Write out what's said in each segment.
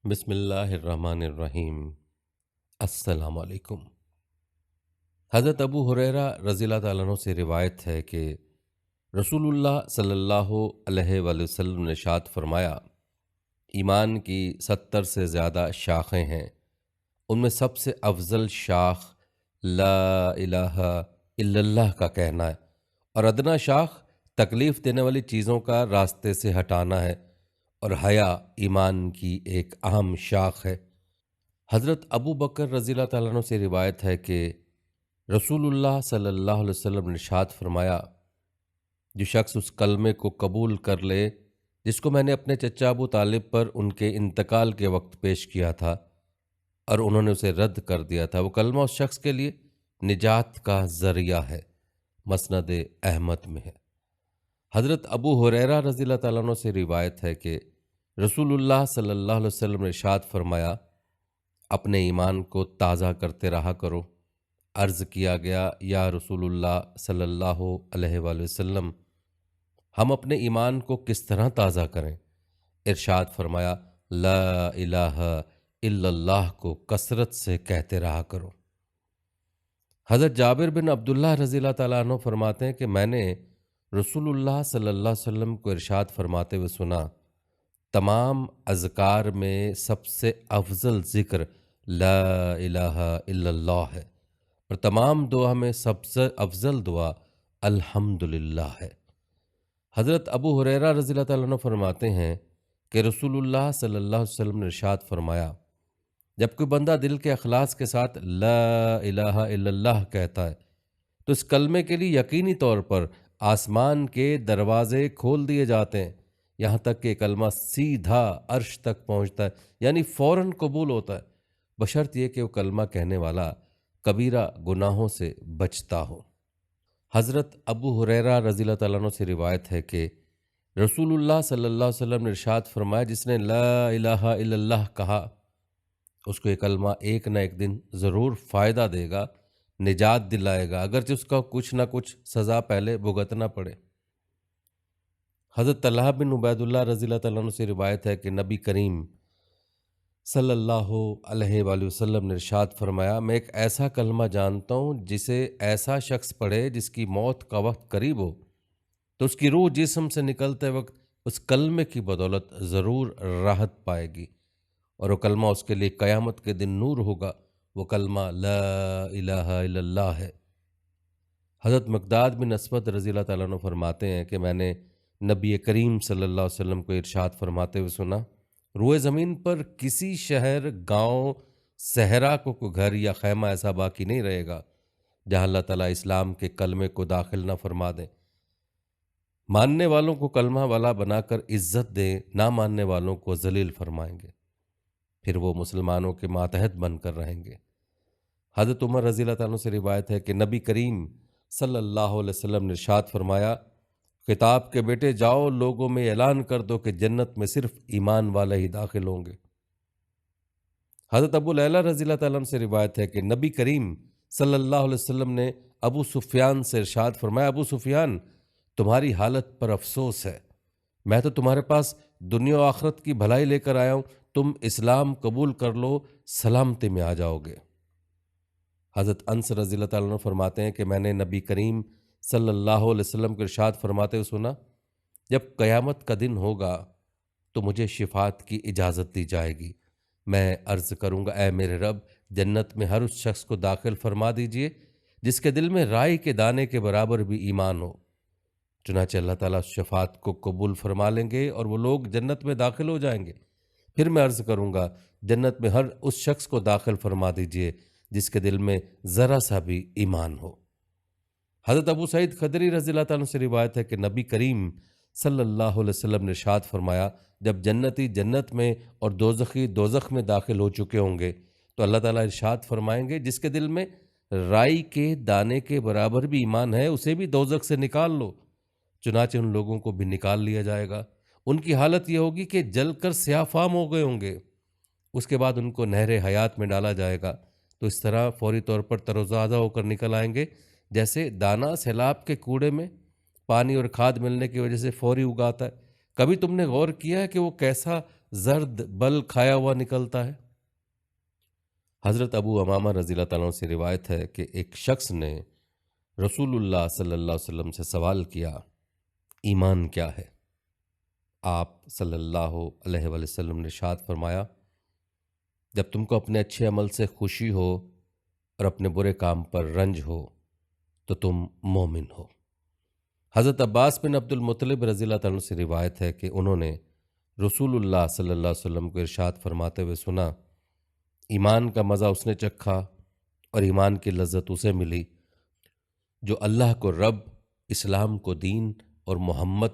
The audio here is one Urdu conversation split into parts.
بسم اللہ الرحمن الرحیم۔ السلام علیکم۔ حضرت ابو ہریرہ رضی اللہ تعالیٰ عنہ سے روایت ہے کہ رسول اللہ صلی اللہ علیہ وآلہ وسلم نے ارشاد فرمایا، ایمان کی 70 سے زیادہ شاخیں ہیں، ان میں سب سے افضل شاخ لا الہ الا اللہ کا کہنا ہے، اور ادنا شاخ تکلیف دینے والی چیزوں کا راستے سے ہٹانا ہے، اور حیا ایمان کی ایک اہم شاخ ہے۔ حضرت ابو بکر رضی اللہ تعالیٰ عنہ سے روایت ہے کہ رسول اللہ صلی اللہ علیہ وسلم نے ارشاد فرمایا، جو شخص اس کلمے کو قبول کر لے جس کو میں نے اپنے چچا ابو طالب پر ان کے انتقال کے وقت پیش کیا تھا اور انہوں نے اسے رد کر دیا تھا، وہ کلمہ اس شخص کے لیے نجات کا ذریعہ ہے۔ مسند احمد میں ہے۔ حضرت ابو ہریرہ رضی اللہ تعالیٰ عنہ سے روایت ہے کہ رسول اللہ صلی اللہ علیہ وسلم نے ارشاد فرمایا، اپنے ایمان کو تازہ کرتے رہا کرو۔ عرض کیا گیا، یا رسول اللہ صلی اللہ علیہ وآلہ وسلم، ہم اپنے ایمان کو کس طرح تازہ کریں؟ ارشاد فرمایا، لا الہ الا اللہ کو کثرت سے کہتے رہا کرو۔ حضرت جابر بن عبداللہ رضی اللہ تعالیٰ عنہ فرماتے ہیں کہ میں نے رسول اللہ صلی اللہ علیہ وسلم کو ارشاد فرماتے ہوئے سنا، تمام اذکار میں سب سے افضل ذکر لا الہ الا اللہ ہے، اور تمام دعا میں سب سے افضل دعا الحمدللہ ہے۔ حضرت ابو ہریرہ رضی اللہ تعالیٰ عنہ فرماتے ہیں کہ رسول اللہ صلی اللہ علیہ وسلم نے ارشاد فرمایا، جب کوئی بندہ دل کے اخلاص کے ساتھ لا الہ الا اللہ کہتا ہے تو اس کلمے کے لیے یقینی طور پر آسمان کے دروازے کھول دیے جاتے ہیں، یہاں تک کہ کلمہ سیدھا عرش تک پہنچتا ہے، یعنی فوراً قبول ہوتا ہے، بشرط یہ کہ وہ کلمہ کہنے والا کبیرہ گناہوں سے بچتا ہو۔ حضرت ابو ہریرہ رضی اللہ تعالیٰ عنہ سے روایت ہے کہ رسول اللہ صلی اللہ علیہ وسلم نے ارشاد فرمایا، جس نے لا الہ الا اللہ کہا اس کو یہ کلمہ ایک نہ ایک دن ضرور فائدہ دے گا، نجات دلائے گا، اگرچہ اس کا کچھ نہ کچھ سزا پہلے بھگتنا پڑے۔ حضرت طلحہ بن عبید اللہ رضی اللہ تعالیٰ عنہ سے روایت ہے کہ نبی کریم صلی اللہ علیہ وآلہ وسلم نے ارشاد فرمایا، میں ایک ایسا کلمہ جانتا ہوں جسے ایسا شخص پڑھے جس کی موت کا وقت قریب ہو تو اس کی روح جسم سے نکلتے وقت اس کلمے کی بدولت ضرور راحت پائے گی، اور وہ کلمہ اس کے لیے قیامت کے دن نور ہوگا، وہ کلمہ لا الہ الا اللہ ہے۔ حضرت مقداد بن اسود رضی اللہ تعالیٰ عنہ فرماتے ہیں کہ میں نے نبی کریم صلی اللہ علیہ وسلم کو ارشاد فرماتے ہوئے سنا، روئے زمین پر کسی شہر، گاؤں، صحرا کو کوئی گھر یا خیمہ ایسا باقی نہیں رہے گا جہاں اللہ تعالیٰ اسلام کے کلمے کو داخل نہ فرما دیں، ماننے والوں کو کلمہ والا بنا کر عزت دیں، نہ ماننے والوں کو ذلیل فرمائیں گے، پھر وہ مسلمانوں کے ماتحت بن کر رہیں گے۔ حضرت عمر رضی اللہ تعالیٰ عنہ سے روایت ہے کہ نبی کریم صلی اللہ علیہ وسلم نے ارشاد فرمایا، خطاب کے بیٹے جاؤ، لوگوں میں اعلان کر دو کہ جنت میں صرف ایمان والے ہی داخل ہوں گے۔ حضرت ابو لیلہ رضی اللہ تعالیٰ عنہ سے روایت ہے کہ نبی کریم صلی اللہ علیہ وسلم نے ابو سفیان سے ارشاد فرمایا، ابو سفیان، تمہاری حالت پر افسوس ہے، میں تو تمہارے پاس دنیا و آخرت کی بھلائی لے کر آیا ہوں، تم اسلام قبول کر لو، سلامتی میں آ جاؤ گے۔ حضرت انس رضی اللہ تعالیٰ عنہ فرماتے ہیں کہ میں نے نبی کریم صلی اللہ علیہ وسلم کو ارشاد فرماتے ہوئے سنا، جب قیامت کا دن ہوگا تو مجھے شفاعت کی اجازت دی جائے گی، میں عرض کروں گا، اے میرے رب، جنت میں ہر اس شخص کو داخل فرما دیجئے جس کے دل میں رائی کے دانے کے برابر بھی ایمان ہو۔ چنانچہ اللہ تعالیٰ شفاعت کو قبول فرما لیں گے اور وہ لوگ جنت میں داخل ہو جائیں گے۔ پھر میں عرض کروں گا، جنت میں ہر اس شخص کو داخل فرما دیجئے جس کے دل میں ذرا سا بھی ایمان ہو۔ حضرت ابو سعید خدری رضی اللہ تعالیٰ عنہ سے روایت ہے کہ نبی کریم صلی اللہ علیہ وسلم نے ارشاد فرمایا، جب جنتی جنت میں اور دوزخی دوزخ میں داخل ہو چکے ہوں گے تو اللہ تعالیٰ ارشاد فرمائیں گے، جس کے دل میں رائی کے دانے کے برابر بھی ایمان ہے اسے بھی دوزخ سے نکال لو۔ چنانچہ ان لوگوں کو بھی نکال لیا جائے گا، ان کی حالت یہ ہوگی کہ جل کر سیاہ فام ہو گئے ہوں گے، اس کے بعد ان کو نہر حیات میں ڈالا جائے گا، تو اس طرح فوری طور پر تر و تازہ ہو کر نکل آئیں گے، جیسے دانہ سیلاب کے کوڑے میں پانی اور کھاد ملنے کی وجہ سے فوری اگاتا ہے۔ کبھی تم نے غور کیا ہے کہ وہ کیسا زرد بل کھایا ہوا نکلتا ہے؟ حضرت ابو امامہ رضی اللہ تعالیٰ عنہ سے روایت ہے کہ ایک شخص نے رسول اللہ صلی اللہ علیہ وسلم سے سوال کیا، ایمان کیا ہے؟ آپ صلی اللہ علیہ وآلہ وسلم نے ارشاد فرمایا، جب تم کو اپنے اچھے عمل سے خوشی ہو اور اپنے برے کام پر رنج ہو تو تم مومن ہو۔ حضرت عباس بن عبد المطلب رضی اللہ تعالیٰ عنہ سے روایت ہے کہ انہوں نے رسول اللہ صلی اللہ علیہ وسلم کو ارشاد فرماتے ہوئے سنا، ایمان کا مزہ اس نے چکھا اور ایمان کی لذت اسے ملی جو اللہ کو رب، اسلام کو دین اور محمد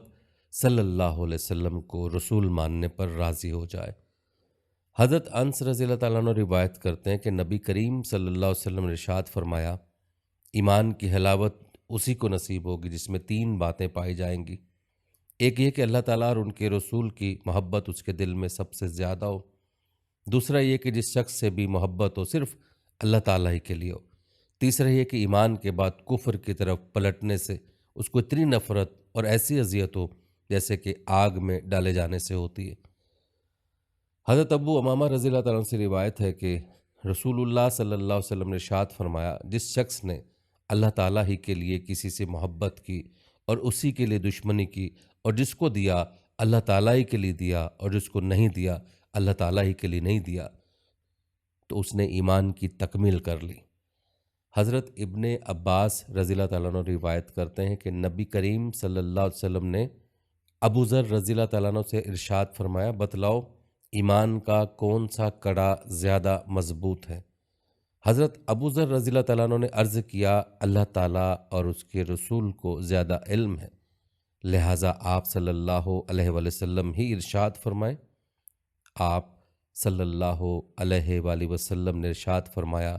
صلی اللہ علیہ وسلم کو رسول ماننے پر راضی ہو جائے۔ حضرت انس رضی اللہ تعالیٰ عنہ روایت کرتے ہیں کہ نبی کریم صلی اللہ علیہ وسلم نے ارشاد فرمایا، ایمان کی حلاوت اسی کو نصیب ہوگی جس میں تین باتیں پائی جائیں گی۔ ایک یہ کہ اللہ تعالیٰ اور ان کے رسول کی محبت اس کے دل میں سب سے زیادہ ہو۔ دوسرا یہ کہ جس شخص سے بھی محبت ہو صرف اللہ تعالیٰ ہی کے لیے ہو۔ تیسرا یہ کہ ایمان کے بعد کفر کی طرف پلٹنے سے اس کو اتنی نفرت اور ایسی اذیت ہو جیسے کہ آگ میں ڈالے جانے سے ہوتی ہے۔ حضرت ابو امامہ رضی اللہ تعالیٰ عنہ سے روایت ہے کہ رسول اللہ صلی اللہ علیہ وسلم نے ارشاد فرمایا، جس شخص نے اللہ تعالیٰ ہی کے لیے کسی سے محبت کی اور اسی کے لیے دشمنی کی، اور جس کو دیا اللہ تعالیٰ ہی کے لیے دیا اور جس کو نہیں دیا اللہ تعالیٰ ہی کے لیے نہیں دیا، تو اس نے ایمان کی تکمیل کر لی۔ حضرت ابن عباس رضی اللہ تعالیٰ عنہ روایت کرتے ہیں کہ نبی کریم صلی اللہ علیہ وسلم نے ابو ذر رضی اللہ تعالیٰ عنہ سے ارشاد فرمایا، بتلاؤ ایمان کا کون سا کڑا زیادہ مضبوط ہے؟ حضرت ابو ذر رضی اللہ تعالیٰ عنہ نے عرض کیا، اللہ تعالیٰ اور اس کے رسول کو زیادہ علم ہے، لہٰذا آپ صلی اللہ علیہ وآلہ وسلم ہی ارشاد فرمائیں۔ آپ صلی اللہ علیہ وآلہ وسلم نے ارشاد فرمایا،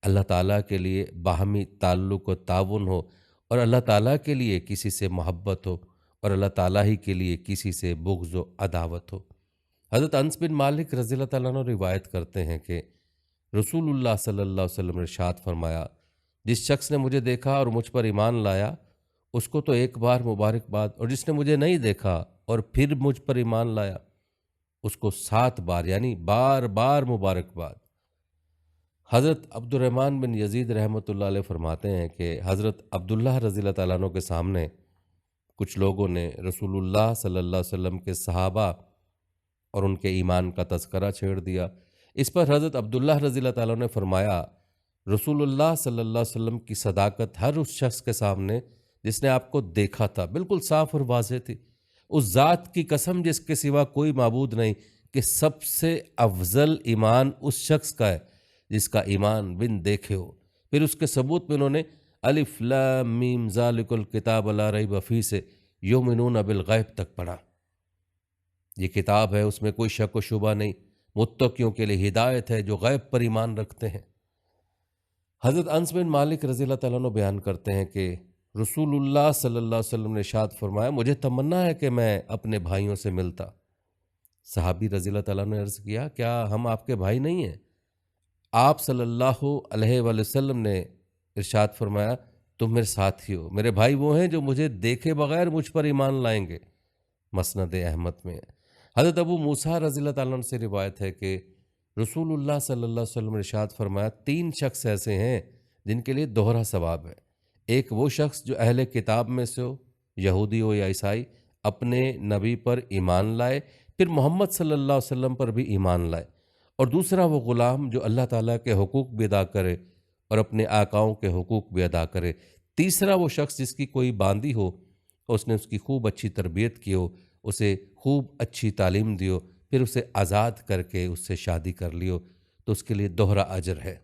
اللہ تعالیٰ کے لیے باہمی تعلق و تعاون ہو اور اللہ تعالیٰ کے لیے کسی سے محبت ہو اور اللہ تعالیٰ ہی کے لیے کسی سے بغض و عداوت ہو۔ حضرت انس بن مالک رضی اللہ تعالیٰ عنہ روایت کرتے ہیں کہ رسول اللہ صلی اللہ علیہ وسلم نے ارشاد فرمایا، جس شخص نے مجھے دیکھا اور مجھ پر ایمان لایا اس کو تو ایک بار مبارکباد، اور جس نے مجھے نہیں دیکھا اور پھر مجھ پر ایمان لایا اس کو 7 بار یعنی بار بار مبارکباد۔ حضرت عبد الرحمن بن یزید رحمۃ اللہ علیہ فرماتے ہیں کہ حضرت عبداللہ رضی اللہ تعالیٰ عنہ کے سامنے کچھ لوگوں نے رسول اللہ صلی اللہ علیہ وسلم کے صحابہ اور ان کے ایمان کا تذکرہ چھیڑ دیا۔ اس پر حضرت عبداللہ رضی اللہ تعالیٰ عنہ نے فرمایا، رسول اللہ صلی اللہ علیہ وسلم کی صداقت ہر اس شخص کے سامنے جس نے آپ کو دیکھا تھا بالکل صاف اور واضح تھی۔ اس ذات کی قسم جس کے سوا کوئی معبود نہیں کہ سب سے افضل ایمان اس شخص کا ہے جس کا ایمان بن دیکھے ہو۔ پھر اس کے ثبوت میں انہوں نے الف لام میم ذالک الکتاب لا ریب فیہ سے یؤمنون بالغیب تک پڑھا۔ یہ کتاب ہے، اس میں کوئی شک و شبہ نہیں، متقیوں کے لیے ہدایت ہے جو غیب پر ایمان رکھتے ہیں۔ حضرت انس بن مالک رضی اللہ تعالیٰ عنہ بیان کرتے ہیں کہ رسول اللہ صلی اللہ علیہ وسلم نے ارشاد فرمایا، مجھے تمنا ہے کہ میں اپنے بھائیوں سے ملتا۔ صحابی رضی اللہ تعالیٰ عنہ نے عرض کیا، کیا ہم آپ کے بھائی نہیں ہیں؟ آپ صلی اللہ علیہ وآلہ وسلم نے ارشاد فرمایا، تم میرے ساتھی ہو، میرے بھائی وہ ہیں جو مجھے دیکھے بغیر مجھ پر ایمان لائیں گے۔ مسند احمد میں حضرت ابو موسیٰ رضی اللہ تعالیٰ عنہ سے روایت ہے کہ رسول اللہ صلی اللہ علیہ وسلم نے ارشاد فرمایا، 3 شخص ایسے ہیں جن کے لیے دوہرا ثواب ہے۔ ایک وہ شخص جو اہل کتاب میں سے ہو، یہودی ہو یا عیسائی، اپنے نبی پر ایمان لائے، پھر محمد صلی اللہ علیہ وسلم پر بھی ایمان لائے، اور دوسرا وہ غلام جو اللہ تعالیٰ کے حقوق بھی ادا کرے اور اپنے آقاؤں کے حقوق بھی ادا کرے۔ تیسرا وہ شخص جس کی کوئی باندی ہو اور اس نے اس کی خوب اچھی تربیت کی ہو، اسے خوب اچھی تعلیم دیو، پھر اسے آزاد کر کے اس سے شادی کر لیو، تو اس کے لیے دوہرا اجر ہے۔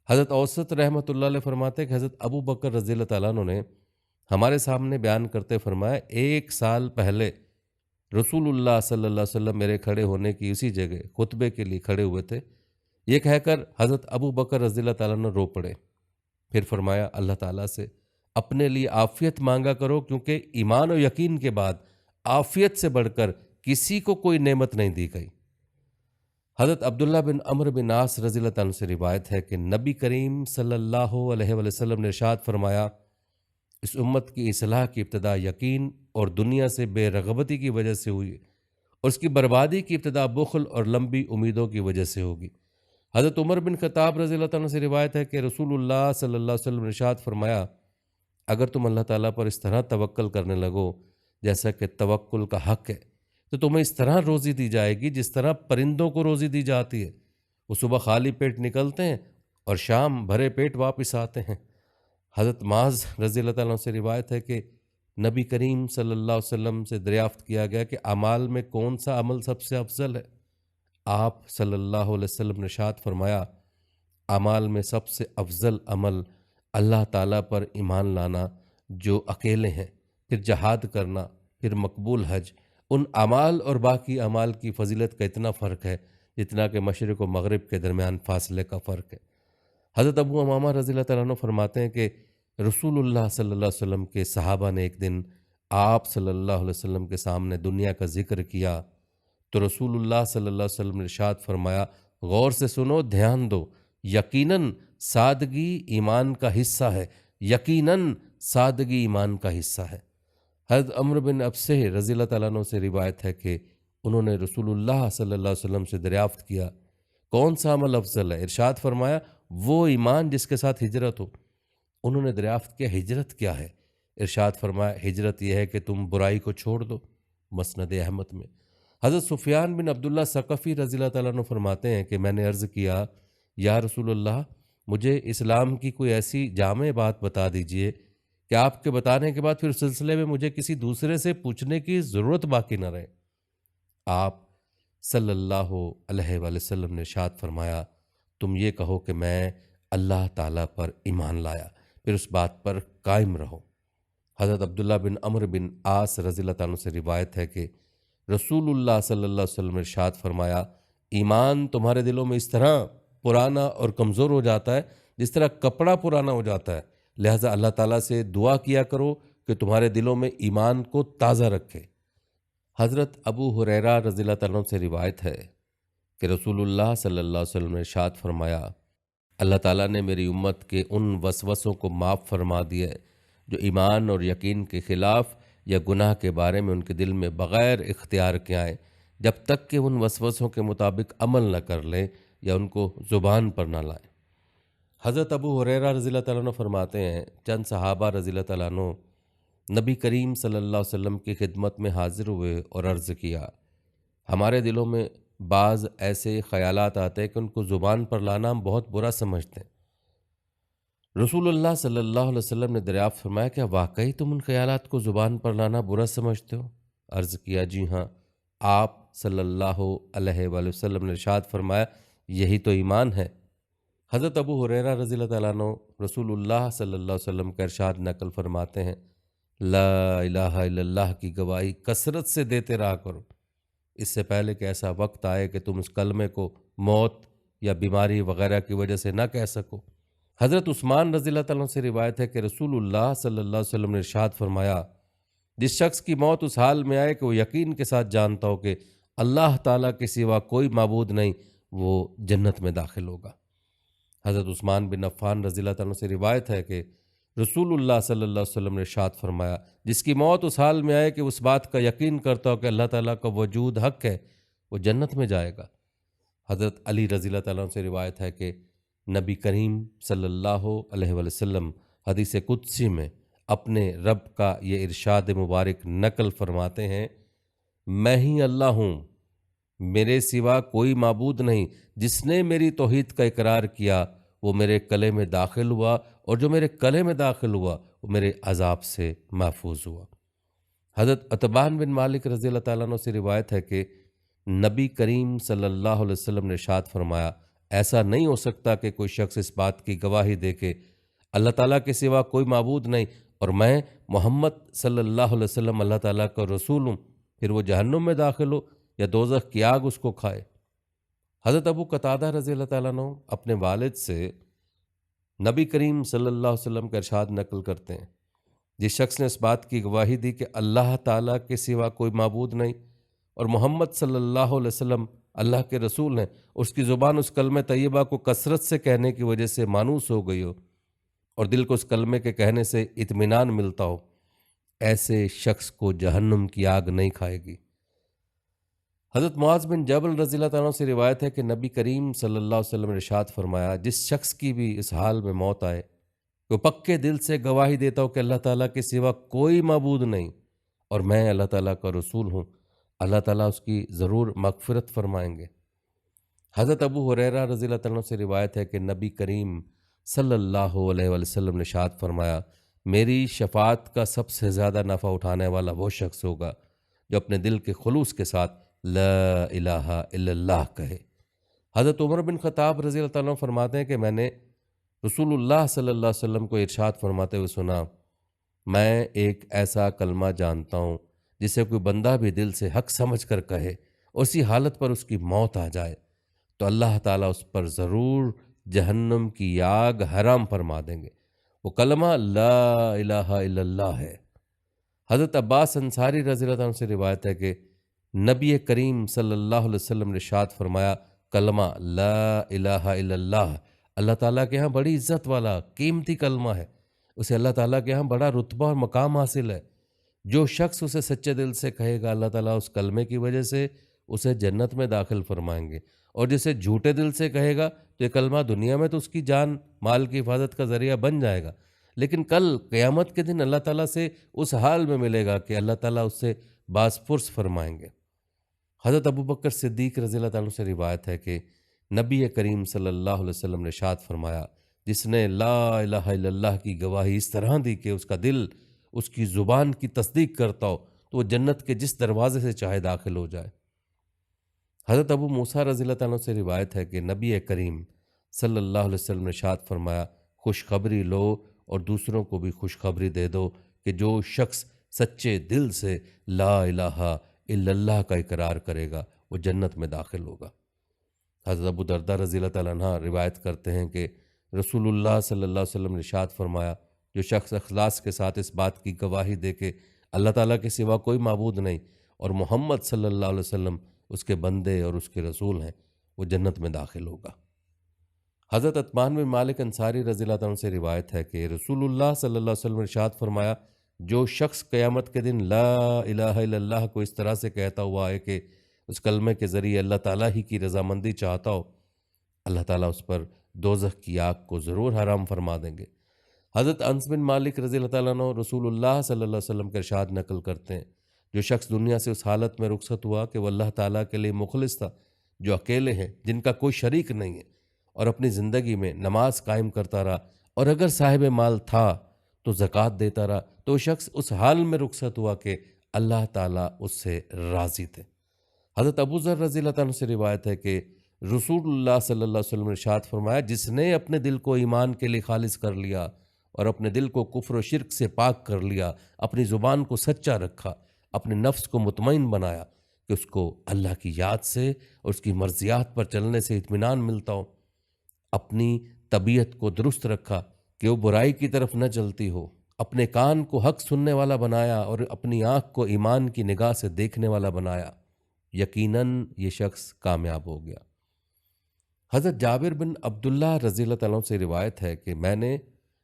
حضرت اوسط رحمۃ اللہ علیہ فرماتے ہیں کہ حضرت ابو بکر رضی اللہ تعالیٰ عنہ نے ہمارے سامنے بیان کرتے فرمایا، 1 سال پہلے رسول اللہ صلی اللہ علیہ وسلم میرے کھڑے ہونے کی اسی جگہ خطبے کے لیے کھڑے ہوئے تھے۔ یہ کہہ کر حضرت ابو بکر رضی اللہ تعالیٰ عنہ رو پڑے، پھر فرمایا، اللہ تعالیٰ سے اپنے لیے عافیت مانگا کرو، کیونکہ ایمان و یقین کے بعد عافیت سے بڑھ کر کسی کو کوئی نعمت نہیں دی گئی۔ حضرت عبداللہ بن عمرو بن عاص رضی اللہ عنہ سے روایت ہے کہ نبی کریم صلی اللہ علیہ وآلہ وسلم نے ارشاد فرمایا، اس امت کی اصلاح کی ابتدا یقین اور دنیا سے بے رغبتی کی وجہ سے ہوئی، اور اس کی بربادی کی ابتدا بخل اور لمبی امیدوں کی وجہ سے ہوگی۔ حضرت عمر بن خطاب رضی اللہ تعالیٰ عنہ سے روایت ہے کہ رسول اللہ صلی اللہ علیہ وسلم نے ارشاد فرمایا، اگر تم اللہ تعالیٰ پر اس طرح توکل کرنے لگو جیسا کہ توکل کا حق ہے، تو تمہیں اس طرح روزی دی جائے گی جس طرح پرندوں کو روزی دی جاتی ہے۔ وہ صبح خالی پیٹ نکلتے ہیں اور شام بھرے پیٹ واپس آتے ہیں۔ حضرت معاذ رضی اللہ تعالیٰ عنہ سے روایت ہے کہ نبی کریم صلی اللہ علیہ وسلم سے دریافت کیا گیا کہ اعمال میں کون سا عمل سب سے افضل ہے؟ آپ صلی اللہ علیہ وسلم نے ارشاد فرمایا، اعمال میں سب سے افضل عمل اللہ تعالیٰ پر ایمان لانا جو اکیلے ہیں، پھر جہاد کرنا، پھر مقبول حج۔ ان اعمال اور باقی اعمال کی فضیلت کا اتنا فرق ہے جتنا کہ مشرق و مغرب کے درمیان فاصلے کا فرق ہے۔ حضرت ابو امامہ رضی اللہ تعالیٰ عنہ فرماتے ہیں کہ رسول اللہ صلی اللہ علیہ وسلم کے صحابہ نے ایک دن آپ صلی اللہ علیہ وسلم کے سامنے دنیا کا ذکر کیا تو رسول اللہ صلی اللہ علیہ وسلم نے ارشاد فرمایا، غور سے سنو، دھیان دو، یقیناً سادگی ایمان کا حصہ ہے، یقیناً سادگی ایمان کا حصہ ہے۔ حضرت عمرو بن ابسہ رضی اللہ تعالیٰ عنہ سے روایت ہے کہ انہوں نے رسول اللہ صلی اللہ علیہ وسلم سے دریافت کیا، کون سا عمل افضل ہے؟ ارشاد فرمایا، وہ ایمان جس کے ساتھ ہجرت ہو۔ انہوں نے دریافت کیا، ہجرت کیا ہے؟ ارشاد فرمایا، ہجرت یہ ہے کہ تم برائی کو چھوڑ دو۔ مسند احمد میں حضرت سفیان بن عبداللہ ثقفی رضی اللہ تعالیٰ عنہ فرماتے ہیں کہ میں نے عرض کیا، یا رسول اللہ، مجھے اسلام کی کوئی ایسی جامع بات بتا دیجئے کہ آپ کے بتانے کے بعد پھر اس سلسلے میں مجھے کسی دوسرے سے پوچھنے کی ضرورت باقی نہ رہے۔ آپ صلی اللہ علیہ وآلہ وسلم نے ارشاد فرمایا، تم یہ کہو کہ میں اللہ تعالیٰ پر ایمان لایا، پھر اس بات پر قائم رہو۔ حضرت عبداللہ بن عمرو بن عاص رضی اللہ تعالیٰ عنہ سے روایت ہے کہ رسول اللہ صلی اللہ علیہ وسلم نے ارشاد فرمایا، ایمان تمہارے دلوں میں اس طرح پرانا اور کمزور ہو جاتا ہے جس طرح کپڑا پرانا ہو جاتا ہے، لہٰذا اللہ تعالیٰ سے دعا کیا کرو کہ تمہارے دلوں میں ایمان کو تازہ رکھے۔ حضرت ابو ہریرہ رضی اللہ تعالیٰ عنہ سے روایت ہے کہ رسول اللہ صلی اللہ علیہ وسلم نے ارشاد فرمایا، اللہ تعالیٰ نے میری امت کے ان وسوسوں کو معاف فرما دیا ہے جو ایمان اور یقین کے خلاف یا گناہ کے بارے میں ان کے دل میں بغیر اختیار کے آئیں، جب تک کہ ان وسوسوں کے مطابق عمل نہ کر لیں یا ان کو زبان پر نہ لائیں۔ حضرت ابو ہریرہ رضی اللہ تعالیٰ عنہ فرماتے ہیں، چند صحابہ رضی اللہ تعالیٰ عنہ نبی کریم صلی اللہ علیہ وسلم کی خدمت میں حاضر ہوئے اور عرض کیا، ہمارے دلوں میں بعض ایسے خیالات آتے ہیں کہ ان کو زبان پر لانا ہم بہت برا سمجھتے ہیں۔ رسول اللہ صلی اللہ علیہ وسلم نے دریافت فرمایا، کیا واقعی تم ان خیالات کو زبان پر لانا برا سمجھتے ہو؟ عرض کیا، جی ہاں۔ آپ صلی اللہ علیہ وآلہ وسلم نے ارشاد فرمایا، یہی تو ایمان ہے۔ حضرت ابو ہریرہ رضی اللہ تعالیٰ عنہ رسول اللہ صلی اللہ علیہ وسلم کا ارشاد نقل فرماتے ہیں، لا الہ الا اللہ کی گواہی کثرت سے دیتے رہا کرو، اس سے پہلے کہ ایسا وقت آئے کہ تم اس کلمے کو موت یا بیماری وغیرہ کی وجہ سے نہ کہہ سکو۔ حضرت عثمان رضی اللہ تعالیٰ عنہ سے روایت ہے کہ رسول اللہ صلی اللہ علیہ وسلم نے ارشاد فرمایا، جس شخص کی موت اس حال میں آئے کہ وہ یقین کے ساتھ جانتا ہو کہ اللہ تعالیٰ کے سوا کوئی معبود نہیں، وہ جنت میں داخل ہوگا۔ حضرت عثمان بن عفان رضی اللہ تعالیٰ عنہ سے روایت ہے کہ رسول اللہ صلی اللہ علیہ وسلم نے ارشاد فرمایا، جس کی موت اس حال میں آئے کہ اس بات کا یقین کرتا ہو کہ اللہ تعالیٰ کا وجود حق ہے، وہ جنت میں جائے گا۔ حضرت علی رضی اللہ تعالیٰ عنہ سے روایت ہے کہ نبی کریم صلی اللہ علیہ وآلہ وسلم حدیث قدسی میں اپنے رب کا یہ ارشاد مبارک نقل فرماتے ہیں، میں ہی اللہ ہوں، میرے سوا کوئی معبود نہیں، جس نے میری توحید کا اقرار کیا وہ میرے کلے میں داخل ہوا، اور جو میرے کلے میں داخل ہوا وہ میرے عذاب سے محفوظ ہوا۔ حضرت عتبان بن مالک رضی اللہ تعالیٰ عنہ سے روایت ہے کہ نبی کریم صلی اللہ علیہ وسلم نے ارشاد فرمایا، ایسا نہیں ہو سکتا کہ کوئی شخص اس بات کی گواہی دے کہ اللہ تعالیٰ کے سوا کوئی معبود نہیں اور میں محمد صلی اللہ علیہ وسلم اللہ تعالیٰ کا رسول ہوں، پھر وہ جہنم میں داخل ہو یا دوزخ کی آگ اس کو کھائے۔ حضرت ابو قتادہ رضی اللہ تعالیٰ عنہ اپنے والد سے نبی کریم صلی اللہ علیہ وسلم کا ارشاد نقل کرتے ہیں، جس شخص نے اس بات کی گواہی دی کہ اللہ تعالیٰ کے سوا کوئی معبود نہیں اور محمد صلی اللہ علیہ وسلم اللہ کے رسول ہیں، اس کی زبان اس کلمہ طیبہ کو کثرت سے کہنے کی وجہ سے مانوس ہو گئی ہو اور دل کو اس کلمے کے کہنے سے اطمینان ملتا ہو، ایسے شخص کو جہنم کی آگ نہیں کھائے گی۔ حضرت معاذ بن جبل رضی اللہ تعالیٰ عنہ سے روایت ہے کہ نبی کریم صلی اللہ علیہ وسلم نے ارشاد فرمایا، جس شخص کی بھی اس حال میں موت آئے وہ پکے دل سے گواہی دیتا ہوں کہ اللہ تعالیٰ کے سوا کوئی معبود نہیں اور میں اللہ تعالیٰ کا رسول ہوں، اللہ تعالیٰ اس کی ضرور مغفرت فرمائیں گے۔ حضرت ابو ہریرہ رضی اللہ تعالیٰ عنہ سے روایت ہے کہ نبی کریم صلی اللہ علیہ وسلم نے ارشاد فرمایا، میری شفاعت کا سب سے زیادہ نفع اٹھانے والا وہ شخص ہوگا جو اپنے دل کے خلوص کے ساتھ لا الہ الا اللہ کہے۔ حضرت عمر بن خطاب رضی اللہ تعالیٰ عنہ فرماتے ہیں کہ میں نے رسول اللہ صلی اللہ علیہ وسلم کو ارشاد فرماتے ہوئے سنا، میں ایک ایسا کلمہ جانتا ہوں جسے کوئی بندہ بھی دل سے حق سمجھ کر کہے اور اسی حالت پر اس کی موت آ جائے تو اللہ تعالیٰ اس پر ضرور جہنم کی آگ حرام فرما دیں گے۔ وہ کلمہ لا الہ الا اللہ ہے۔ حضرت عباس انصاری رضی اللہ عنہ سے روایت ہے کہ نبی کریم صلی اللہ علیہ وسلم نے ارشاد فرمایا، کلمہ لا الہ الا اللہ اللہ تعالیٰ کے ہاں بڑی عزت والا قیمتی کلمہ ہے، اسے اللہ تعالیٰ کے ہاں بڑا رتبہ اور مقام حاصل ہے۔ جو شخص اسے سچے دل سے کہے گا اللہ تعالیٰ اس کلمے کی وجہ سے اسے جنت میں داخل فرمائیں گے، اور جسے جھوٹے دل سے کہے گا تو یہ کلمہ دنیا میں تو اس کی جان مال کی حفاظت کا ذریعہ بن جائے گا، لیکن کل قیامت کے دن اللہ تعالیٰ سے اس حال میں ملے گا کہ اللہ تعالیٰ اس سے باز پرس فرمائیں گے۔ حضرت ابو بکر صدیق رضی اللہ تعالیٰ عنہ سے روایت ہے کہ نبی کریم صلی اللہ علیہ وسلم نے ارشاد فرمایا، جس نے لا الہ الا اللہ کی گواہی اس طرح دی کہ اس کا دل اس کی زبان کی تصدیق کرتا ہو تو وہ جنت کے جس دروازے سے چاہے داخل ہو جائے۔ حضرت ابو موسیٰ رضی اللہ تعالیٰ عنہ سے روایت ہے کہ نبی کریم صلی اللہ علیہ وسلم نے ارشاد فرمایا، خوشخبری لو اور دوسروں کو بھی خوشخبری دے دو کہ جو شخص سچے دل سے لا الہ الا اللہ کا اقرار کرے گا وہ جنت میں داخل ہوگا۔ حضرت ابو درداء رضی اللہ تعالیٰ عنہ روایت کرتے ہیں کہ رسول اللہ صلی اللہ علیہ وسلم نے ارشاد فرمایا، جو شخص اخلاص کے ساتھ اس بات کی گواہی دے کہ اللہ تعالیٰ کے سوا کوئی معبود نہیں اور محمد صلی اللہ علیہ وسلم اس کے بندے اور اس کے رسول ہیں، وہ جنت میں داخل ہوگا۔ حضرت عثمان بن مالک انصاری رضی اللہ عنہ سے روایت ہے کہ رسول اللہ صلی اللہ علیہ وسلم نے ارشاد فرمایا، جو شخص قیامت کے دن لا الہ الا اللہ کو اس طرح سے کہتا ہوا ہے کہ اس کلمے کے ذریعے اللہ تعالیٰ ہی کی رضامندی چاہتا ہو، اللہ تعالیٰ اس پر دوزخ کی آگ کو ضرور حرام فرما دیں گے۔ حضرت انس بن مالک رضی اللہ تعالیٰ عنہ رسول اللہ صلی اللہ علیہ وسلم کا ارشاد نقل کرتے ہیں، جو شخص دنیا سے اس حالت میں رخصت ہوا کہ وہ اللہ تعالیٰ کے لیے مخلص تھا، جو اکیلے ہیں، جن کا کوئی شریک نہیں ہے، اور اپنی زندگی میں نماز قائم کرتا رہا، اور اگر صاحب مال تھا تو زکوٰۃ دیتا رہا، تو وہ شخص اس حال میں رخصت ہوا کہ اللہ تعالیٰ اس سے راضی تھے۔ حضرت ابو ذر رضی اللہ تعالیٰ عنہ سے روایت ہے کہ رسول اللہ صلی اللہ علیہ وسلم نے ارشاد فرمایا، جس نے اپنے دل کو ایمان کے لیے خالص کر لیا اور اپنے دل کو کفر و شرک سے پاک کر لیا، اپنی زبان کو سچا رکھا، اپنے نفس کو مطمئن بنایا کہ اس کو اللہ کی یاد سے اور اس کی مرضیات پر چلنے سے اطمینان ملتا ہو، اپنی طبیعت کو درست رکھا کہ وہ برائی کی طرف نہ چلتی ہو، اپنے کان کو حق سننے والا بنایا اور اپنی آنکھ کو ایمان کی نگاہ سے دیکھنے والا بنایا، یقیناً یہ شخص کامیاب ہو گیا۔ حضرت جابر بن عبداللہ رضی اللہ تعالیٰ عنہ سے روایت ہے کہ میں نے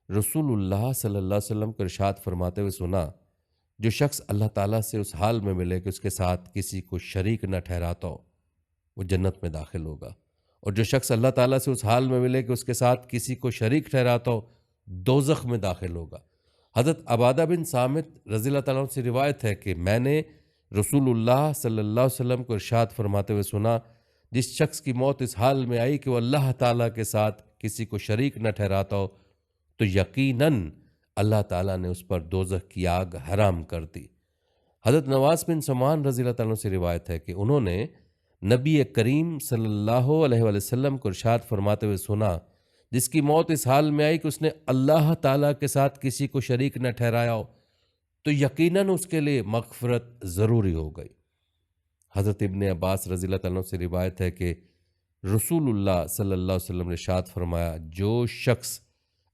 رسول اللہ صلی اللہ علیہ وسلم کو ارشاد فرماتے ہوئے سنا، جو شخص اللہ تعالیٰ سے اس حال میں ملے کہ اس کے ساتھ کسی کو شریک نہ ٹھہراتا ہو وہ جنت میں داخل ہوگا، اور جو شخص اللہ تعالیٰ سے اس حال میں ملے کہ اس کے ساتھ کسی کو شریک ٹھہراتا ہو دوزخ میں داخل ہوگا۔ حضرت عبادہ بن صامت رضی اللہ تعالیٰ عنہ سے روایت ہے کہ میں نے رسول اللہ صلی اللہ علیہ وسلم کو ارشاد فرماتے ہوئے سنا، جس شخص کی موت اس حال میں آئی کہ وہ اللہ تعالیٰ کے ساتھ کسی کو شریک نہ ٹھہراتا ہو تو یقیناً اللہ تعالیٰ نے اس پر دوزخ کی آگ حرام کر دی۔ حضرت نواس بن سمعان رضی اللہ تعالیٰ عنہ سے روایت ہے کہ انہوں نے نبی کریم صلی اللہ علیہ وآلہ وسلم کو ارشاد فرماتے ہوئے سنا، جس کی موت اس حال میں آئی کہ اس نے اللہ تعالیٰ کے ساتھ کسی کو شریک نہ ٹھہرایا ہو تو یقیناً اس کے لیے مغفرت ضروری ہو گئی۔ حضرت ابن عباس رضی اللہ تعالیٰ عنہ سے روایت ہے کہ رسول اللہ صلی اللہ علیہ وسلم نے ارشاد فرمایا، جو شخص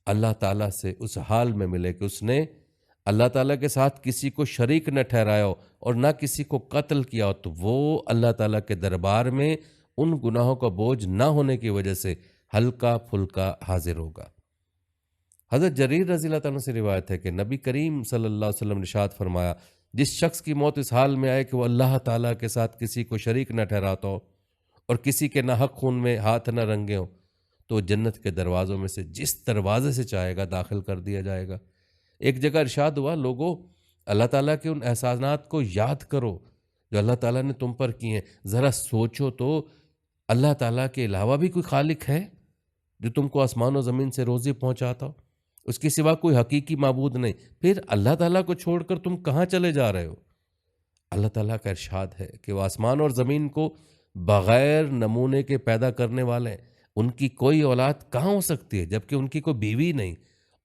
اللہ تعالیٰ سے اس حال میں ملے کہ اس نے اللہ تعالیٰ کے ساتھ کسی کو شریک نہ ٹھہرایا ہو اور نہ کسی کو قتل کیا ہو تو وہ اللہ تعالیٰ کے دربار میں ان گناہوں کا بوجھ نہ ہونے کی وجہ سے ہلکا پھلکا حاضر ہوگا۔ حضرت جریر رضی اللہ تعالیٰ سے روایت ہے کہ نبی کریم صلی اللہ علیہ وسلم نے ارشاد فرمایا، جس شخص کی موت اس حال میں آئے کہ وہ اللہ تعالیٰ کے ساتھ کسی کو شریک نہ ٹھہراتا ہو اور کسی کے ناحق خون میں ہاتھ نہ رنگے ہو، تو جنت کے دروازوں میں سے جس دروازے سے چاہے گا داخل کر دیا جائے گا۔ ایک جگہ ارشاد ہوا، لوگوں اللہ تعالیٰ کے ان احسانات کو یاد کرو جو اللہ تعالیٰ نے تم پر کیے ہیں۔ ذرا سوچو تو، اللہ تعالیٰ کے علاوہ بھی کوئی خالق ہے جو تم کو آسمان و زمین سے روزی پہنچاتا ہو؟ اس کے سوا کوئی حقیقی معبود نہیں۔ پھر اللہ تعالیٰ کو چھوڑ کر تم کہاں چلے جا رہے ہو؟ اللہ تعالیٰ کا ارشاد ہے کہ وہ آسمان اور زمین کو بغیر نمونے کے پیدا کرنے والے ہیں۔ ان کی کوئی اولاد کہاں ہو سکتی ہے جبکہ ان کی کوئی بیوی نہیں،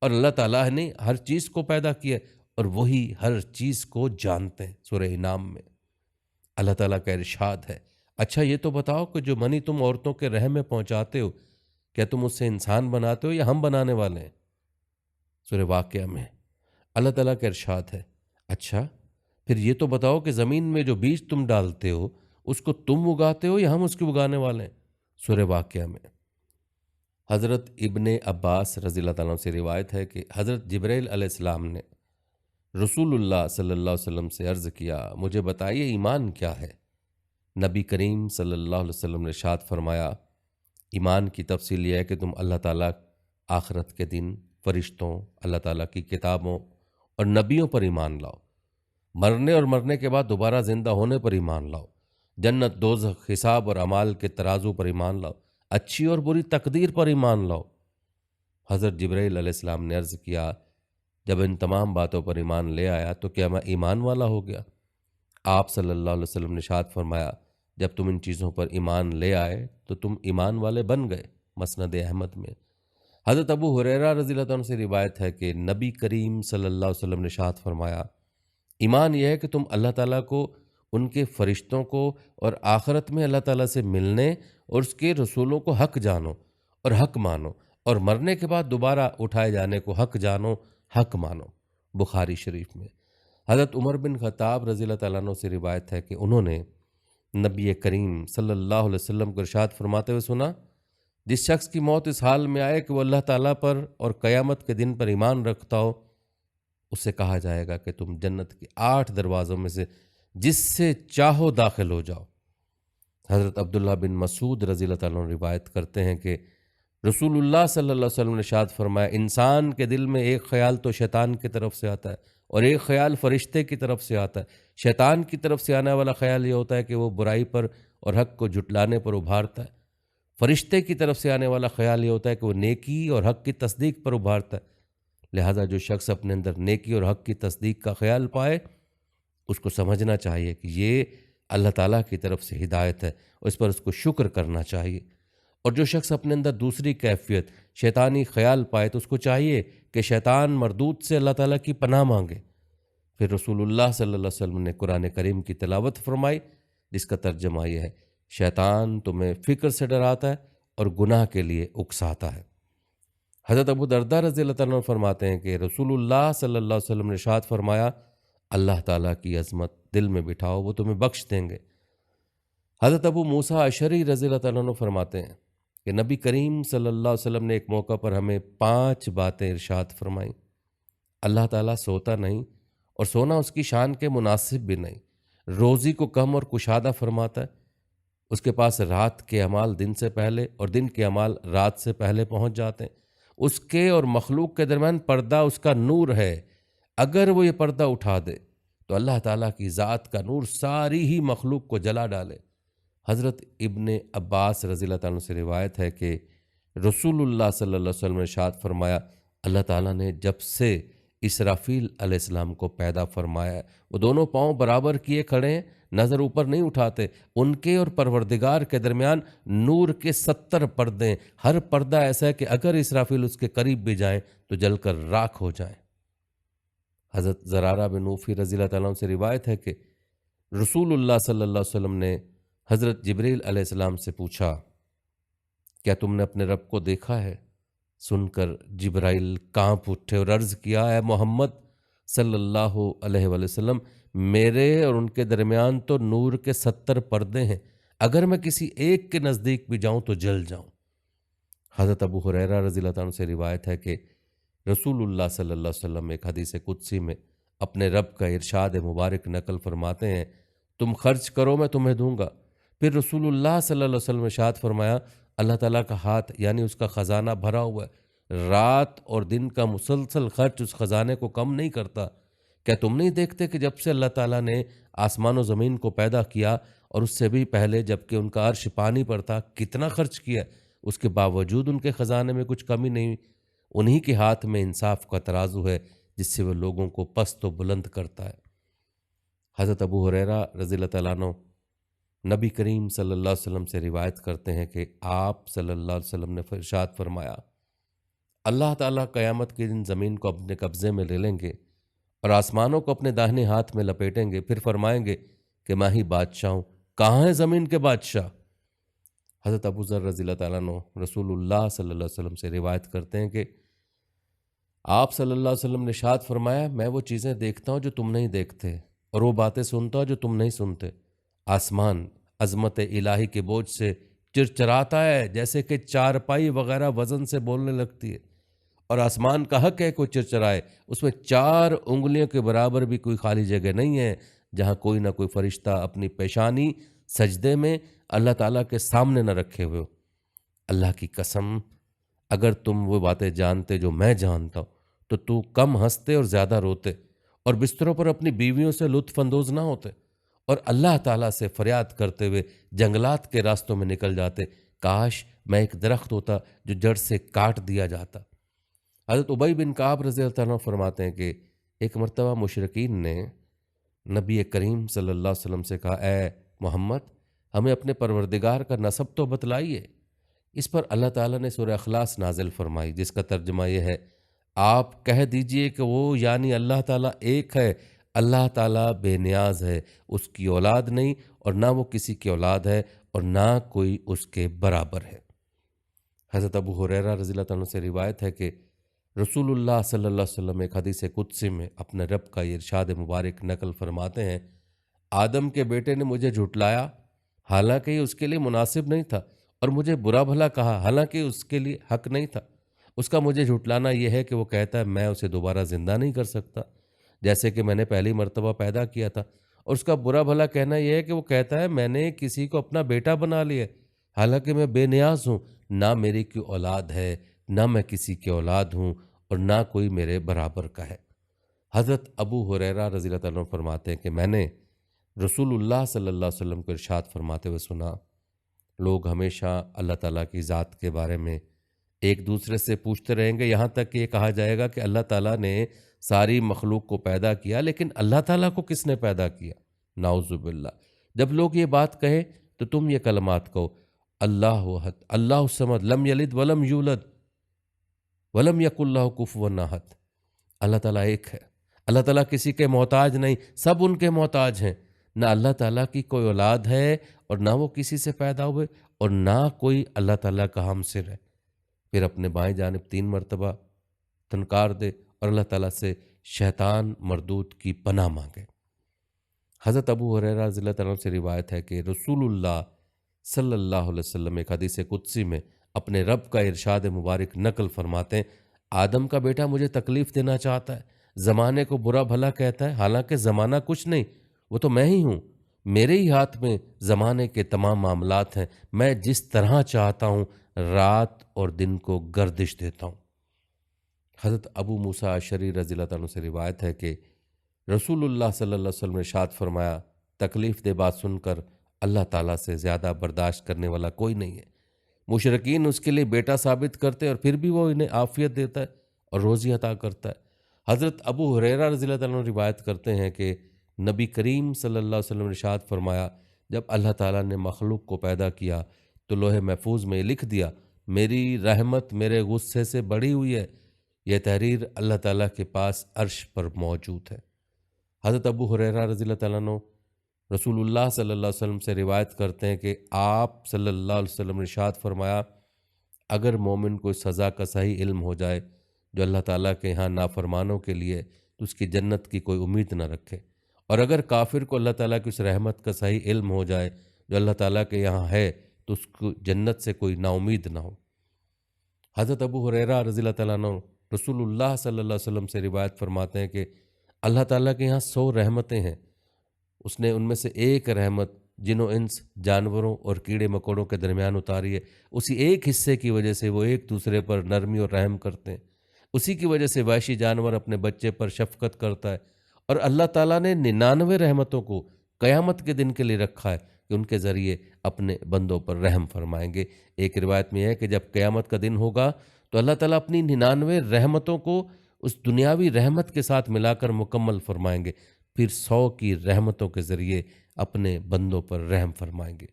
اور اللہ تعالیٰ نے ہر چیز کو پیدا کیا ہے اور وہی ہر چیز کو جانتے ہیں۔ سورہ انعام میں اللہ تعالیٰ کا ارشاد ہے، اچھا یہ تو بتاؤ کہ جو منی تم عورتوں کے رحم میں پہنچاتے ہو، کیا تم اس سے انسان بناتے ہو یا ہم بنانے والے ہیں؟ سورہ واقعہ میں اللہ تعالیٰ کا ارشاد ہے، اچھا پھر یہ تو بتاؤ کہ زمین میں جو بیج تم ڈالتے ہو اس کو تم اگاتے ہو یا ہم اس کے اگانے والے ہیں؟ سورہ واقعہ میں حضرت ابن عباس رضی اللہ تعالیٰ عنہ سے روایت ہے کہ حضرت جبرائیل علیہ السلام نے رسول اللہ صلی اللہ علیہ وسلم سے عرض کیا، مجھے بتائیے ایمان کیا ہے؟ نبی کریم صلی اللہ علیہ وسلم نے ارشاد فرمایا، ایمان کی تفصیل یہ ہے کہ تم اللہ تعالیٰ، آخرت کے دن، فرشتوں، اللہ تعالیٰ کی کتابوں اور نبیوں پر ایمان لاؤ، مرنے اور مرنے کے بعد دوبارہ زندہ ہونے پر ایمان لاؤ، جنت، دوزخ، حساب اور اعمال کے ترازو پر ایمان لاؤ، اچھی اور بری تقدیر پر ایمان لاؤ۔ حضرت جبرائیل علیہ السلام نے عرض کیا، جب ان تمام باتوں پر ایمان لے آیا تو کیا میں ایمان والا ہو گیا؟ آپ صلی اللہ علیہ وسلم نے ارشاد فرمایا، جب تم ان چیزوں پر ایمان لے آئے تو تم ایمان والے بن گئے۔ مسند احمد میں حضرت ابو ہریرہ رضی اللہ عنہ سے روایت ہے کہ نبی کریم صلی اللہ علیہ وسلم نے ارشاد فرمایا، ایمان یہ ہے کہ تم اللہ تعالیٰ کو، ان کے فرشتوں کو اور آخرت میں اللہ تعالیٰ سے ملنے اور اس کے رسولوں کو حق جانو اور حق مانو، اور مرنے کے بعد دوبارہ اٹھائے جانے کو حق جانو، حق مانو۔ بخاری شریف میں حضرت عمر بن خطاب رضی اللہ تعالیٰ عنہ سے روایت ہے کہ انہوں نے نبی کریم صلی اللہ علیہ وسلم کو ارشاد فرماتے ہوئے سنا، جس شخص کی موت اس حال میں آئے کہ وہ اللہ تعالیٰ پر اور قیامت کے دن پر ایمان رکھتا ہو، اس سے کہا جائے گا کہ تم جنت کے 8 دروازوں میں سے جس سے چاہو داخل ہو جاؤ۔ حضرت عبداللہ بن مسعود رضی اللہ تعالیٰ عنہ روایت کرتے ہیں کہ رسول اللہ صلی اللہ علیہ وسلم نے ارشاد فرمایا، انسان کے دل میں ایک خیال تو شیطان کی طرف سے آتا ہے اور ایک خیال فرشتے کی طرف سے آتا ہے۔ شیطان کی طرف سے آنے والا خیال یہ ہوتا ہے کہ وہ برائی پر اور حق کو جھٹلانے پر ابھارتا ہے۔ فرشتے کی طرف سے آنے والا خیال یہ ہوتا ہے کہ وہ نیکی اور حق کی تصدیق پر ابھارتا ہے۔ لہٰذا جو شخص اپنے اندر نیکی اور حق کی تصدیق کا خیال پائے، اس کو سمجھنا چاہیے کہ یہ اللہ تعالیٰ کی طرف سے ہدایت ہے اور اس پر اس کو شکر کرنا چاہیے۔ اور جو شخص اپنے اندر دوسری کیفیت شیطانی خیال پائے تو اس کو چاہیے کہ شیطان مردود سے اللہ تعالیٰ کی پناہ مانگے۔ پھر رسول اللہ صلی اللہ علیہ وسلم نے قرآن کریم کی تلاوت فرمائی، جس کا ترجمہ یہ ہے، شیطان تمہیں فکر سے ڈراتا ہے اور گناہ کے لیے اکساتا ہے۔ حضرت ابو درداء رضی اللہ تعالیٰ عنہ فرماتے ہیں کہ رسول اللہ صلی اللہ علیہ وسلم نے ارشاد فرمایا، اللہ تعالیٰ کی عظمت دل میں بٹھاؤ، وہ تمہیں بخش دیں گے۔ حضرت ابو موسیٰ اشعری رضی اللہ تعالیٰ عنہ فرماتے ہیں کہ نبی کریم صلی اللہ علیہ وسلم نے ایک موقع پر ہمیں 5 باتیں ارشاد فرمائیں۔ اللہ تعالیٰ سوتا نہیں اور سونا اس کی شان کے مناسب بھی نہیں، روزی کو کم اور کشادہ فرماتا ہے، اس کے پاس رات کے اعمال دن سے پہلے اور دن کے اعمال رات سے پہلے پہنچ جاتے ہیں، اس کے اور مخلوق کے درمیان پردہ اس کا نور ہے، اگر وہ یہ پردہ اٹھا دے تو اللہ تعالیٰ کی ذات کا نور ساری ہی مخلوق کو جلا ڈالے۔ حضرت ابن عباس رضی اللہ تعالیٰ عنہ سے روایت ہے کہ رسول اللہ صلی اللہ علیہ وسلم نے ارشاد فرمایا، اللہ تعالیٰ نے جب سے اسرافیل علیہ السلام کو پیدا فرمایا ہے، وہ دونوں پاؤں برابر کیے کھڑے ہیں، نظر اوپر نہیں اٹھاتے، ان کے اور پروردگار کے درمیان نور کے 70 پردے ہیں، ہر پردہ ایسا ہے کہ اگر اسرافیل اس کے قریب بھی جائیں تو جل کر راکھ ہو جائیں۔ حضرت زرارہ بن نوفی رضی اللہ تعالیٰ عنہ سے روایت ہے کہ رسول اللہ صلی اللہ علیہ وسلم نے حضرت جبریل علیہ السلام سے پوچھا، کیا تم نے اپنے رب کو دیکھا ہے؟ سن کر جبرائیل کانپ اٹھے اور عرض کیا، اے محمد صلی اللہ علیہ وآلہ وسلم، میرے اور ان کے درمیان تو نور کے 70 پردے ہیں، اگر میں کسی ایک کے نزدیک بھی جاؤں تو جل جاؤں۔ حضرت ابو ہریرہ رضی اللہ عنہ سے روایت ہے کہ رسول اللہ صلی اللہ علیہ وسلم ایک حدیث قدسی میں اپنے رب کا ارشاد مبارک نقل فرماتے ہیں، تم خرچ کرو میں تمہیں دوں گا۔ پھر رسول اللہ صلی اللہ علیہ وسلم نے ارشاد فرمایا، اللہ تعالیٰ کا ہاتھ یعنی اس کا خزانہ بھرا ہوا ہے، رات اور دن کا مسلسل خرچ اس خزانے کو کم نہیں کرتا۔ کیا تم نہیں دیکھتے کہ جب سے اللہ تعالیٰ نے آسمان و زمین کو پیدا کیا اور اس سے بھی پہلے جب کہ ان کا عرش پانی پر تھا کتنا خرچ کیا، اس کے باوجود ان کے خزانے میں کچھ کمی نہیں؟ انہی کے ہاتھ میں انصاف کا ترازو ہے جس سے وہ لوگوں کو پست و بلند کرتا ہے۔ حضرت ابو ہریرہ رضی اللہ تعالیٰ عنہ نبی کریم صلی اللہ علیہ وسلم سے روایت کرتے ہیں کہ آپ صلی اللہ علیہ وسلم نے ارشاد فرمایا، اللہ تعالیٰ قیامت کے دن زمین کو اپنے قبضے میں لے لیں گے اور آسمانوں کو اپنے داہنے ہاتھ میں لپیٹیں گے، پھر فرمائیں گے کہ میں ہی بادشاہ ہوں، کہاں ہے زمین کے بادشاہ؟ حضرت ابو ذر رضی اللہ تعالیٰ عنہ رسول اللہ صلی اللہ علیہ وسلم سے روایت کرتے ہیں کہ آپ صلی اللہ علیہ وسلم نے ارشاد فرمایا، میں وہ چیزیں دیکھتا ہوں جو تم نہیں دیکھتے اور وہ باتیں سنتا ہوں جو تم نہیں سنتے۔ آسمان عظمت الہی کے بوجھ سے چرچراتا ہے جیسے کہ چارپائی وغیرہ وزن سے بولنے لگتی ہے، اور آسمان کا حق ہے کوئی چرچرائے، اس میں 4 انگلیوں کے برابر بھی کوئی خالی جگہ نہیں ہے جہاں کوئی نہ کوئی فرشتہ اپنی پیشانی سجدے میں اللہ تعالیٰ کے سامنے نہ رکھے ہوئے ہو۔ اللہ کی قسم، اگر تم وہ باتیں جانتے جو میں جانتا ہوں تو کم ہنستے اور زیادہ روتے، اور بستروں پر اپنی بیویوں سے لطف اندوز نہ ہوتے، اور اللہ تعالیٰ سے فریاد کرتے ہوئے جنگلات کے راستوں میں نکل جاتے، کاش میں ایک درخت ہوتا جو جڑ سے کاٹ دیا جاتا۔ حضرت ابی بن کعب رضی اللہ عنہ فرماتے ہیں کہ ایک مرتبہ مشرکین نے نبی کریم صلی اللہ علیہ وسلم سے کہا، اے محمد، ہمیں اپنے پروردگار کا نسب تو بتلائیے۔ اس پر اللہ تعالیٰ نے سورہ اخلاص نازل فرمائی جس کا ترجمہ یہ ہے، آپ کہہ دیجئے کہ وہ یعنی اللہ تعالیٰ ایک ہے، اللہ تعالیٰ بے نیاز ہے، اس کی اولاد نہیں اور نہ وہ کسی کی اولاد ہے اور نہ کوئی اس کے برابر ہے۔ حضرت ابو ہریرہ رضی اللہ عنہ سے روایت ہے کہ رسول اللہ صلی اللہ علیہ وسلم ایک حدیث قدسی میں اپنے رب کا یہ ارشاد مبارک نقل فرماتے ہیں، آدم کے بیٹے نے مجھے جھٹلایا حالانکہ یہ اس کے لیے مناسب نہیں تھا، اور مجھے برا بھلا کہا حالانکہ اس کے لیے حق نہیں تھا۔ اس کا مجھے جھٹلانا یہ ہے کہ وہ کہتا ہے میں اسے دوبارہ زندہ نہیں کر سکتا جیسے کہ میں نے پہلی مرتبہ پیدا کیا تھا، اور اس کا برا بھلا کہنا یہ ہے کہ وہ کہتا ہے میں نے کسی کو اپنا بیٹا بنا لیا حالانکہ میں بے نیاز ہوں، نہ میری کوئی اولاد ہے، نہ میں کسی کی اولاد ہوں اور نہ کوئی میرے برابر کا ہے۔ حضرت ابو ہریرہ رضی اللہ عنہ فرماتے ہیں کہ میں نے رسول اللہ صلی اللہ علیہ وسلم کو ارشاد فرماتے ہوئے سنا، لوگ ہمیشہ اللہ تعالیٰ کی ذات کے بارے میں ایک دوسرے سے پوچھتے رہیں گے یہاں تک کہ یہ کہا جائے گا کہ اللہ تعالیٰ نے ساری مخلوق کو پیدا کیا لیکن اللہ تعالیٰ کو کس نے پیدا کیا؟ نعوذ باللہ۔ جب لوگ یہ بات کہیں تو تم یہ کلمات کہو، اللہ احد، اللہ الصمد، لم یلد ولم یولد ولم یکن لہ کفوا احد۔ اللہ تعالیٰ ایک ہے، اللہ تعالیٰ کسی کے محتاج نہیں، سب ان کے محتاج ہیں۔ نہ اللہ تعالیٰ کی کوئی اولاد ہے اور نہ وہ کسی سے پیدا ہوئے اور نہ کوئی اللہ تعالیٰ کا ہمسر ہے۔ پھر اپنے بائیں جانب 3 مرتبہ تنکار دے اور اللہ تعالیٰ سے شیطان مردود کی پناہ مانگے۔ حضرت ابو ہریرہ رضی اللہ عنہ سے روایت ہے کہ رسول اللہ صلی اللہ علیہ وسلم ایک حدیث قدسی میں اپنے رب کا ارشاد مبارک نقل فرماتے ہیں، آدم کا بیٹا مجھے تکلیف دینا چاہتا ہے، زمانے کو برا بھلا کہتا ہے حالانکہ زمانہ کچھ نہیں، وہ تو میں ہی ہوں، میرے ہی ہاتھ میں زمانے کے تمام معاملات ہیں، میں جس طرح چاہتا ہوں رات اور دن کو گردش دیتا ہوں۔ حضرت ابو موسیٰ اشعری رضی اللہ عنہ سے روایت ہے کہ رسول اللہ صلی اللہ علیہ وسلم نے ارشاد فرمایا، تکلیف دہ بات سن کر اللہ تعالیٰ سے زیادہ برداشت کرنے والا کوئی نہیں ہے۔ مشرکین اس کے لیے بیٹا ثابت کرتے اور پھر بھی وہ انہیں عافیت دیتا ہے اور روزی عطا کرتا ہے۔ حضرت ابو ہریرہ رضی اللہ عنہ روایت کرتے ہیں کہ نبی کریم صلی اللہ علیہ وسلم نے ارشاد فرمایا، جب اللہ تعالیٰ نے مخلوق کو پیدا کیا تو لوح محفوظ میں لکھ دیا، میری رحمت میرے غصے سے بڑھی ہوئی ہے، یہ تحریر اللہ تعالیٰ کے پاس عرش پر موجود ہے۔ حضرت ابو ہریرہ رضی اللہ تعالیٰ عنہ رسول اللہ صلی اللہ علیہ وسلم سے روایت کرتے ہیں کہ آپ صلی اللہ علیہ وسلم نے ارشاد فرمایا، اگر مومن کو اس سزا کا صحیح علم ہو جائے جو اللہ تعالیٰ کے یہاں نافرمانوں کے لیے، تو اس کی جنت کی کوئی امید نہ رکھے، اور اگر کافر کو اللہ تعالیٰ کی اس رحمت کا صحیح علم ہو جائے جو اللہ تعالیٰ کے یہاں ہے تو اس کو جنت سے کوئی نا امید نہ ہو۔ حضرت ابو ہریرہ رضی اللہ تعالیٰ عنہ رسول اللہ صلی اللہ علیہ وسلم سے روایت فرماتے ہیں کہ اللہ تعالیٰ کے یہاں 100 رحمتیں ہیں، اس نے ان میں سے ایک رحمت جن و انس، جانوروں اور کیڑے مکوڑوں کے درمیان اتاری ہے۔ اسی ایک حصے کی وجہ سے وہ ایک دوسرے پر نرمی اور رحم کرتے ہیں، اسی کی وجہ سے وحشی جانور اپنے بچے پر شفقت کرتا ہے۔ اور اللہ تعالیٰ نے 99 رحمتوں کو قیامت کے دن کے لیے رکھا ہے کہ ان کے ذریعے اپنے بندوں پر رحم فرمائیں گے۔ ایک روایت میں ہے کہ جب قیامت کا دن ہوگا تو اللہ تعالیٰ اپنی 99 رحمتوں کو اس دنیاوی رحمت کے ساتھ ملا کر مکمل فرمائیں گے، پھر 100 کی رحمتوں کے ذریعے اپنے بندوں پر رحم فرمائیں گے۔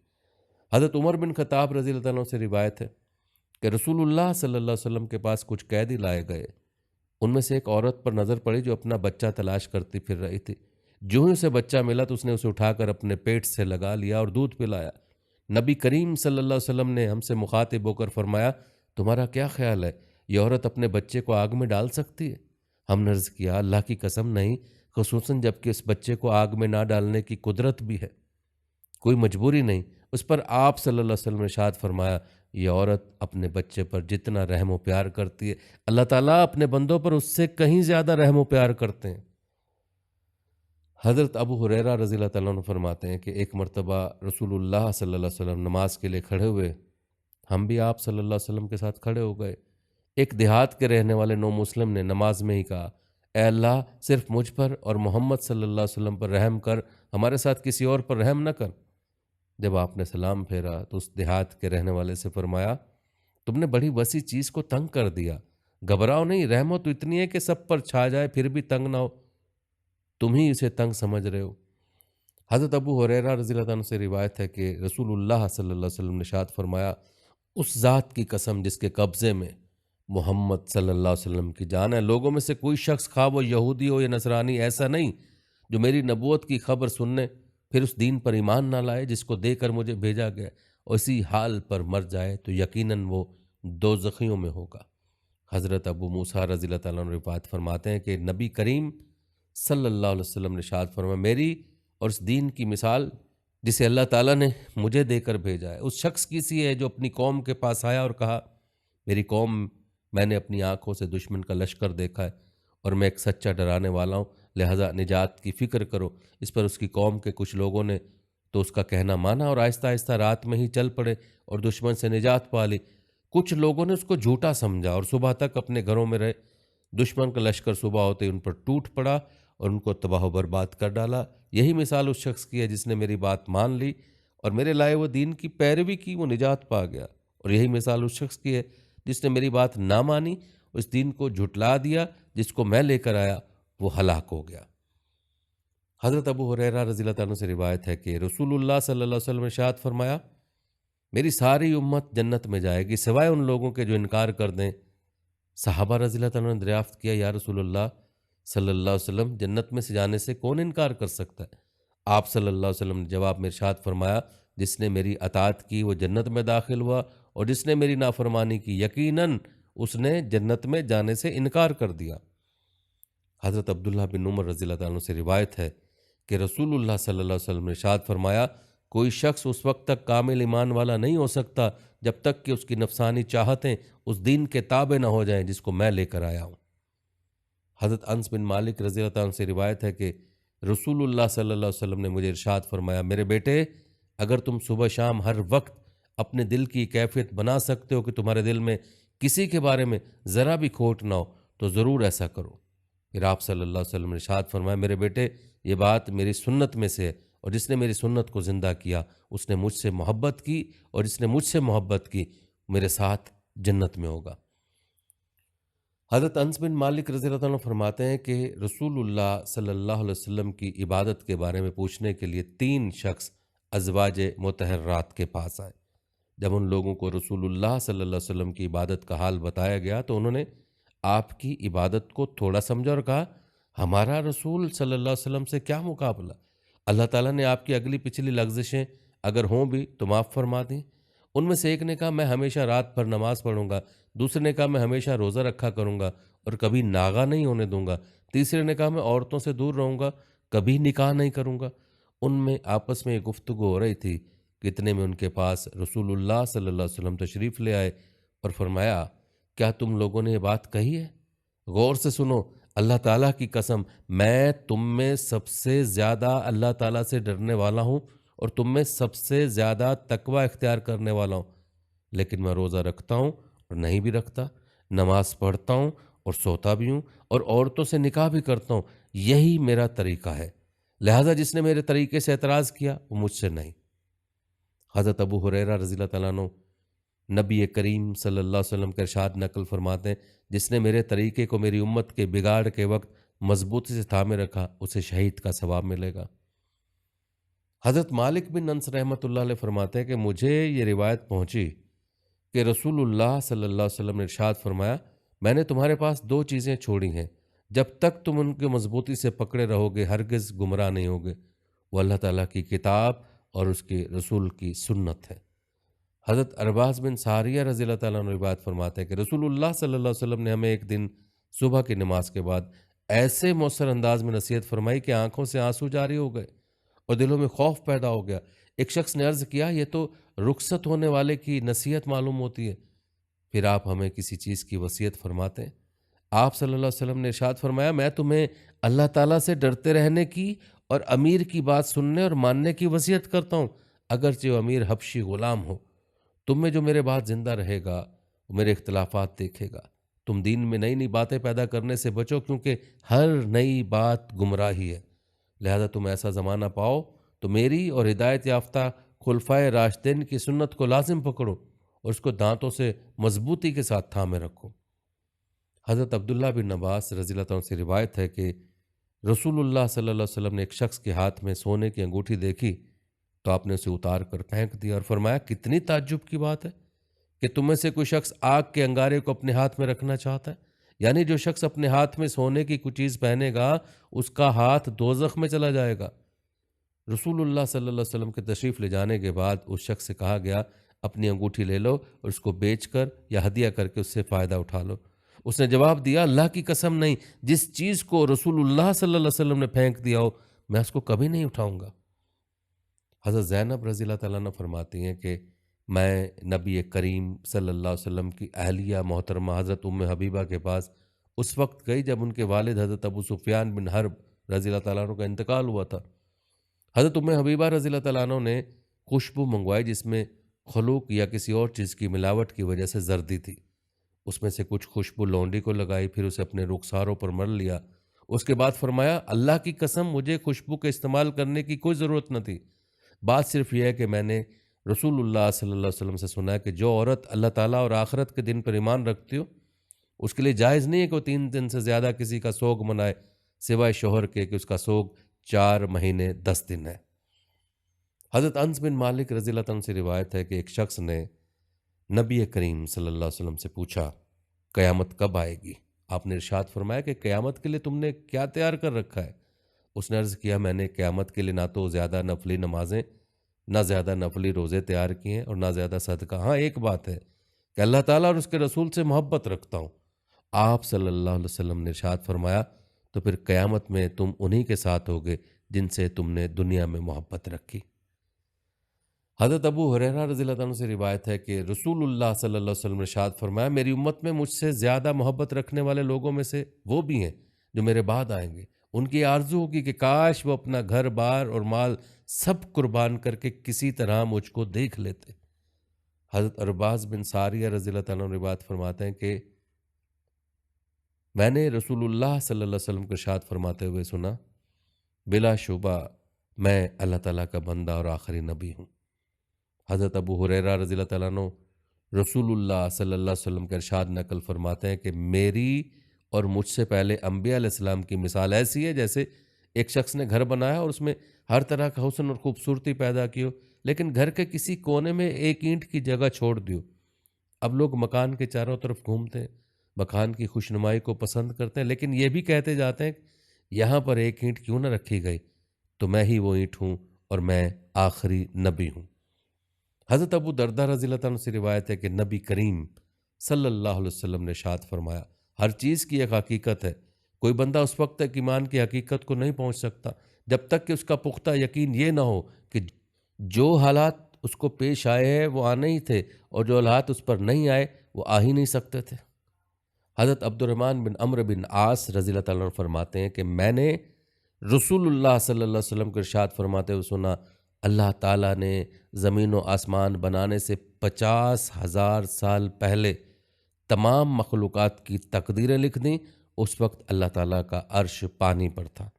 حضرت عمر بن خطاب رضی اللہ عنہ سے روایت ہے کہ رسول اللہ صلی اللہ علیہ وسلم کے پاس کچھ قیدی لائے گئے۔ ان میں سے ایک عورت پر نظر پڑی جو اپنا بچہ تلاش کرتی پھر رہی تھی۔ جو ہی اسے بچہ ملا تو اس نے اسے اٹھا کر اپنے پیٹ سے لگا لیا اور دودھ پلایا۔ نبی کریم صلی اللہ علیہ وسلم نے ہم سے مخاطب ہو کر فرمایا، تمہارا کیا خیال ہے، یہ عورت اپنے بچے کو آگ میں ڈال سکتی ہے؟ ہم نے عرض کیا، اللہ کی قسم نہیں، خصوصاً جب کہ اس بچے کو آگ میں نہ ڈالنے کی قدرت بھی ہے، کوئی مجبوری نہیں۔ اس پر آپ صلی اللہ علیہ وسلم نے ارشاد فرمایا، یہ عورت اپنے بچے پر جتنا رحم و پیار کرتی ہے، اللہ تعالیٰ اپنے بندوں پر اس سے کہیں زیادہ رحم و پیار کرتے ہیں۔ حضرت ابو ہریرہ رضی اللہ تعالیٰ عنہ فرماتے ہیں کہ ایک مرتبہ رسول اللہ صلی اللہ علیہ وسلم نماز کے لیے کھڑے ہوئے، ہم بھی آپ صلی اللہ علیہ وسلم کے ساتھ کھڑے ہو گئے۔ ایک دیہات کے رہنے والے نو مسلم نے نماز میں ہی کہا، اے اللہ، صرف مجھ پر اور محمد صلی اللہ علیہ وسلم پر رحم کر، ہمارے ساتھ کسی اور پر رحم نہ کر۔ جب آپ نے سلام پھیرا تو اس دیہات کے رہنے والے سے فرمایا، تم نے بڑی وسیع چیز کو تنگ کر دیا، گھبراؤ نہیں، رحمت تو اتنی ہے کہ سب پر چھا جائے پھر بھی تنگ نہ ہو، تم ہی اسے تنگ سمجھ رہے ہو۔ حضرت ابو ہریرہ رضی اللہ عنہ سے روایت ہے کہ رسول اللہ صلی اللہ علیہ وسلم نے ارشاد فرمایا، اس ذات کی قسم جس کے قبضے میں محمد صلی اللہ علیہ وسلم کی جان ہے، لوگوں میں سے کوئی شخص خواہ وہ یہودی ہو یا نصرانی ایسا نہیں جو میری نبوت کی خبر سننے پھر اس دین پر ایمان نہ لائے جس کو دے کر مجھے بھیجا گیا، اور اسی حال پر مر جائے تو یقیناً وہ دوزخیوں میں ہوگا۔ حضرت ابو موسیٰ رضی اللہ تعالیٰ عنہ روایت فرماتے ہیں کہ نبی کریم صلی اللہ علیہ وسلم نے ارشاد فرمایا، میری اور اس دین کی مثال جسے اللہ تعالیٰ نے مجھے دے کر بھیجا ہے، اس شخص کی سی ہے جو اپنی قوم کے پاس آیا اور کہا، میری قوم، میں نے اپنی آنکھوں سے دشمن کا لشکر دیکھا ہے اور میں ایک سچا ڈرانے والا ہوں، لہٰذا نجات کی فکر کرو۔ اس پر اس کی قوم کے کچھ لوگوں نے تو اس کا کہنا مانا اور آہستہ آہستہ رات میں ہی چل پڑے اور دشمن سے نجات پا لی۔ کچھ لوگوں نے اس کو جھوٹا سمجھا اور صبح تک اپنے گھروں میں رہے۔ دشمن کا لشکر صبح ہوتے ہی ان پر ٹوٹ پڑا اور ان کو تباہ و برباد کر ڈالا۔ یہی مثال اس شخص کی ہے جس نے میری بات مان لی اور میرے لائے وہ دین کی پیروی کی، وہ نجات پا گیا، اور یہی مثال اس شخص کی ہے جس نے میری بات نہ مانی، اس دین کو جھٹلا دیا جس کو میں لے کر آیا، وہ ہلاک ہو گیا۔ حضرت ابو ہریرہ رضی اللہ عنہ سے روایت ہے کہ رسول اللہ صلی اللہ علیہ وسلم نے ارشاد فرمایا، میری ساری امت جنت میں جائے گی سوائے ان لوگوں کے جو انکار کر دیں۔ صحابہ رضی اللہ عنہ نے دریافت کیا، یا رسول اللہ صلی اللہ علیہ وسلم، جنت میں سے جانے سے کون انکار کر سکتا ہے؟ آپ صلی اللہ علیہ وسلم نے جواب میں ارشاد فرمایا، جس نے میری اطاعت کی وہ جنت میں داخل ہوا، اور جس نے میری نافرمانی کی یقیناً اس نے جنت میں جانے سے انکار کر دیا۔ حضرت عبداللہ بن عمر رضی اللہ عنہ سے روایت ہے کہ رسول اللہ صلی اللہ علیہ وسلم نے ارشاد فرمایا، کوئی شخص اس وقت تک کامل ایمان والا نہیں ہو سکتا جب تک کہ اس کی نفسانی چاہتیں اس دین کے تابع نہ ہو جائیں جس کو میں لے کر آیا ہوں۔ حضرت انس بن مالک رضی اللہ عنہ سے روایت ہے کہ رسول اللہ صلی اللہ علیہ وسلم نے مجھے ارشاد فرمایا، میرے بیٹے، اگر تم صبح شام ہر وقت اپنے دل کی کیفیت بنا سکتے ہو کہ تمہارے دل میں کسی کے بارے میں ذرا بھی کھوٹ نہ ہو تو ضرور ایسا کرو۔ پھر آپ صلی اللہ علیہ وسلم نے ارشاد فرمایا، میرے بیٹے، یہ بات میری سنت میں سے ہے، اور جس نے میری سنت کو زندہ کیا اس نے مجھ سے محبت کی، اور جس نے مجھ سے محبت کی میرے ساتھ جنت میں ہوگا۔ حضرت انس بن مالک رضی اللہ عنہ فرماتے ہیں کہ رسول اللہ صلی اللہ علیہ وسلم کی عبادت کے بارے میں پوچھنے کے لیے 3 شخص ازواج مطہرات کے پاس آئے۔ جب ان لوگوں کو رسول اللہ صلی اللہ علیہ وسلم کی عبادت کا حال بتایا گیا تو انہوں نے آپ کی عبادت کو تھوڑا سمجھا اور کہا، ہمارا رسول صلی اللہ علیہ وسلم سے کیا مقابلہ، اللہ تعالیٰ نے آپ کی اگلی پچھلی لغزشیں اگر ہوں بھی تو معاف فرما دیں۔ ان میں سے ایک نے کہا، میں ہمیشہ رات بھر نماز پڑھوں گا، دوسرے نے کہا، میں ہمیشہ روزہ رکھا کروں گا اور کبھی ناغہ نہیں ہونے دوں گا، تیسرے نے کہا، میں عورتوں سے دور رہوں گا، کبھی نکاح نہیں کروں گا۔ ان میں آپس میں یہ گفتگو ہو رہی تھی کہ اتنے میں ان کے پاس رسول اللہ صلی اللہ علیہ وسلم تشریف لے آئے اور فرمایا، کیا تم لوگوں نے یہ بات کہی ہے؟ غور سے سنو، اللہ تعالیٰ کی قسم، میں تم میں سب سے زیادہ اللہ تعالیٰ سے ڈرنے والا ہوں اور تم میں سب سے زیادہ تقوی اختیار کرنے والا ہوں، لیکن میں روزہ رکھتا ہوں اور نہیں بھی رکھتا، نماز پڑھتا ہوں اور سوتا بھی ہوں، اور عورتوں سے نکاح بھی کرتا ہوں، یہی میرا طریقہ ہے، لہٰذا جس نے میرے طریقے سے اعتراض کیا وہ مجھ سے نہیں۔ حضرت ابو ہریرہ رضی اللہ تعالیٰ عنہ نبی کریم صلی اللہ علیہ وسلم کا ارشاد نقل فرماتے ہیں، جس نے میرے طریقے کو میری امت کے بگاڑ کے وقت مضبوطی سے تھامے رکھا اسے شہید کا ثواب ملے گا۔ حضرت مالک بن انس رحمۃ اللہ علیہ فرماتے ہیں کہ مجھے یہ روایت پہنچی کہ رسول اللہ صلی اللہ علیہ وسلم نے ارشاد فرمایا، میں نے تمہارے پاس دو چیزیں چھوڑی ہیں، جب تک تم ان کی مضبوطی سے پکڑے رہو گے ہرگز گمراہ نہیں ہوگے، وہ اللہ تعالیٰ کی کتاب اور اس کے رسول کی سنت ہے۔ حضرت ارباز بن ساریہ رضی اللہ تعالیٰ عنہ روایت فرماتے ہیں کہ رسول اللہ صلی اللہ علیہ وسلم نے ہمیں ایک دن صبح کی نماز کے بعد ایسے مؤثر انداز میں نصیحت فرمائی کہ آنکھوں سے آنسو جاری ہو گئے اور دلوں میں خوف پیدا ہو گیا۔ ایک شخص نے عرض کیا، یہ تو رخصت ہونے والے کی نصیحت معلوم ہوتی ہے، پھر آپ ہمیں کسی چیز کی وصیت فرماتے ہیں؟ آپ صلی اللہ علیہ وسلم نے ارشاد فرمایا، میں تمہیں اللہ تعالیٰ سے ڈرتے رہنے کی اور امیر کی بات سننے اور ماننے کی وصیت کرتا ہوں، اگرچہ وہ امیر حبشی غلام ہو۔ تم میں جو میرے بعد زندہ رہے گا وہ میرے اختلافات دیکھے گا۔ تم دین میں نئی نئی باتیں پیدا کرنے سے بچو، کیونکہ ہر نئی بات گمراہی ہے، لہذا تم ایسا زمانہ پاؤ تو میری اور ہدایت یافتہ خلفائے راشدین کی سنت کو لازم پکڑو اور اس کو دانتوں سے مضبوطی کے ساتھ تھامے رکھو۔ حضرت عبداللہ بن عباس رضی اللہ عنہ سے روایت ہے کہ رسول اللہ صلی اللہ علیہ وسلم نے ایک شخص کے ہاتھ میں سونے کی انگوٹھی دیکھی تو آپ نے اسے اتار کر پھینک دیا اور فرمایا، کتنی تعجب کی بات ہے کہ تم میں سے کوئی شخص آگ کے انگارے کو اپنے ہاتھ میں رکھنا چاہتا ہے، یعنی جو شخص اپنے ہاتھ میں سونے کی کوئی چیز پہنے گا اس کا ہاتھ دوزخ میں چلا جائے گا۔ رسول اللہ صلی اللہ علیہ وسلم کے تشریف لے جانے کے بعد اس شخص سے کہا گیا، اپنی انگوٹھی لے لو اور اس کو بیچ کر یا ہدیہ کر کے اس سے فائدہ اٹھا لو۔ اس نے جواب دیا، اللہ کی قسم نہیں، جس چیز کو رسول اللہ صلی اللہ علیہ وسلم نے پھینک دیا ہو میں اس کو کبھی نہیں اٹھاؤں گا۔ حضرت زینب رضی اللہ تعالیٰ عنہ فرماتی ہیں کہ میں نبی کریم صلی اللہ علیہ وسلم کی اہلیہ محترمہ حضرت ام حبیبہ کے پاس اس وقت گئی جب ان کے والد حضرت ابو سفیان بن حرب رضی اللہ تعالیٰ عنہ کا انتقال ہوا تھا۔ حضرت ام حبیبہ رضی اللہ تعالیٰ عنہ نے خوشبو منگوائی جس میں خلوق یا کسی اور چیز کی ملاوٹ کی وجہ سے زردی تھی، اس میں سے کچھ خوشبو لونڈی کو لگائی، پھر اسے اپنے رخساروں پر مل لیا، اس کے بعد فرمایا، اللہ کی قسم مجھے خوشبو کے استعمال کرنے کی کوئی ضرورت نہ تھی، بات صرف یہ ہے کہ میں نے رسول اللہ صلی اللہ علیہ وسلم سے سنا ہے کہ جو عورت اللہ تعالیٰ اور آخرت کے دن پر ایمان رکھتی ہو اس کے لیے جائز نہیں ہے کہ وہ 3 دن سے زیادہ کسی کا سوگ منائے سوائے شوہر کے کہ اس کا سوگ 4 مہینے 10 دن ہے۔ حضرت انس بن مالک رضی اللہ عنہ سے روایت ہے کہ ایک شخص نے نبی کریم صلی اللہ علیہ وسلم سے پوچھا، قیامت کب آئے گی؟ آپ نے ارشاد فرمایا کہ قیامت کے لیے تم نے کیا تیار کر رکھا ہے؟ اس نے عرض کیا، میں نے قیامت کے لیے نہ تو زیادہ نفلی نمازیں، نہ زیادہ نفلی روزے تیار کیے ہیں اور نہ زیادہ صدقہ۔ ہاں ایک بات ہے کہ اللہ تعالیٰ اور اس کے رسول سے محبت رکھتا ہوں۔ آپ صلی اللہ علیہ وسلم نے ارشاد فرمایا، تو پھر قیامت میں تم انہی کے ساتھ ہوگے جن سے تم نے دنیا میں محبت رکھی۔ حضرت ابو ہریرہ رضی اللہ عنہ سے روایت ہے کہ رسول اللہ صلی اللہ علیہ وسلم نے ارشاد فرمایا، میری امت میں مجھ سے زیادہ محبت رکھنے والے لوگوں میں سے وہ بھی ہیں جو میرے بعد آئیں گے، ان کی آرزو ہوگی کہ کاش وہ اپنا گھر بار اور مال سب قربان کر کے کسی طرح مجھ کو دیکھ لیتے۔ حضرت ارباز بن ساریہ رضی اللہ تعالیٰ عنہ روایت فرماتے ہیں کہ میں نے رسول اللہ صلی اللہ علیہ وسلم کو ارشاد فرماتے ہوئے سنا، بلا شبہ میں اللہ تعالیٰ کا بندہ اور آخری نبی ہوں۔ حضرت ابو ہریرہ رضی اللہ تعالیٰ عنہ رسول اللہ صلی اللہ علیہ وسلم کا ارشاد نقل فرماتے ہیں کہ میری اور مجھ سے پہلے انبیاء علیہ السلام کی مثال ایسی ہے جیسے ایک شخص نے گھر بنایا اور اس میں ہر طرح کا حسن اور خوبصورتی پیدا کی ہو، لیکن گھر کے کسی کونے میں ایک اینٹ کی جگہ چھوڑ دیو۔ اب لوگ مکان کے چاروں طرف گھومتے ہیں، مکان کی خوشنمائی کو پسند کرتے ہیں، لیکن یہ بھی کہتے جاتے ہیں یہاں پر ایک اینٹ کیوں نہ رکھی گئی، تو میں ہی وہ اینٹ ہوں اور میں آخری نبی ہوں۔ حضرت ابو دردہ رضی اللہ عنہ سے روایت ہے کہ نبی کریم صلی اللہ علیہ وسلم نے ارشاد فرمایا، ہر چیز کی ایک حقیقت ہے، کوئی بندہ اس وقت تک ایمان کی حقیقت کو نہیں پہنچ سکتا جب تک کہ اس کا پختہ یقین یہ نہ ہو کہ جو حالات اس کو پیش آئے ہیں وہ آنے ہی تھے اور جو حالات اس پر نہیں آئے وہ آ ہی نہیں سکتے تھے۔ حضرت عبد الرحمن بن عمرو بن عاص رضی اللہ تعالیٰ عنہ فرماتے ہیں کہ میں نے رسول اللہ صلی اللہ علیہ وسلم کو ارشاد فرماتے ہوئے سنا، اللہ تعالیٰ نے زمین و آسمان بنانے سے 50,000 سال پہلے تمام مخلوقات کی تقدیریں لکھ دیں۔ اس وقت اللہ تعالیٰ کا عرش پانی پر تھا۔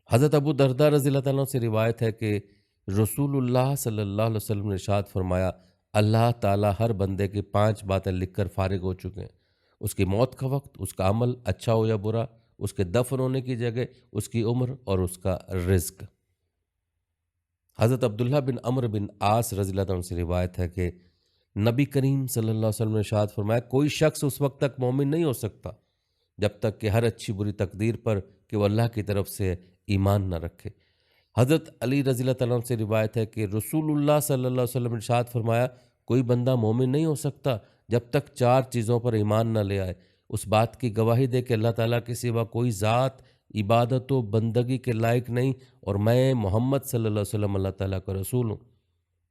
حضرت ابو درداء رضی اللہ تعالیٰ عنہ سے روایت ہے کہ رسول اللہ صلی اللہ علیہ وسلم نے ارشاد فرمایا، اللہ تعالیٰ ہر بندے کی 5 باتیں لکھ کر فارغ ہو چکے ہیں: اس کی موت کا وقت، اس کا عمل اچھا ہو یا برا، اس کے دفن ہونے کی جگہ، اس کی عمر اور اس کا رزق۔ حضرت عبداللہ بن عمرو بن عاص رضی اللہ عنہ سے روایت ہے کہ نبی کریم صلی اللہ علیہ وسلم نے ارشاد فرمایا، کوئی شخص اس وقت تک مومن نہیں ہو سکتا جب تک کہ ہر اچھی بری تقدیر پر کہ وہ اللہ کی طرف سے ایمان نہ رکھے۔ حضرت علی رضی اللہ تعالیٰ عنہ سے روایت ہے کہ رسول اللہ صلی اللہ علیہ وسلم نے ارشاد فرمایا، کوئی بندہ مومن نہیں ہو سکتا جب تک 4 چیزوں پر ایمان نہ لے آئے: اس بات کی گواہی دے کہ اللہ تعالیٰ کے سوا کوئی ذات عبادت و بندگی کے لائق نہیں، اور میں محمد صلی اللہ علیہ وسلم اللہ تعالیٰ کا رسول ہوں،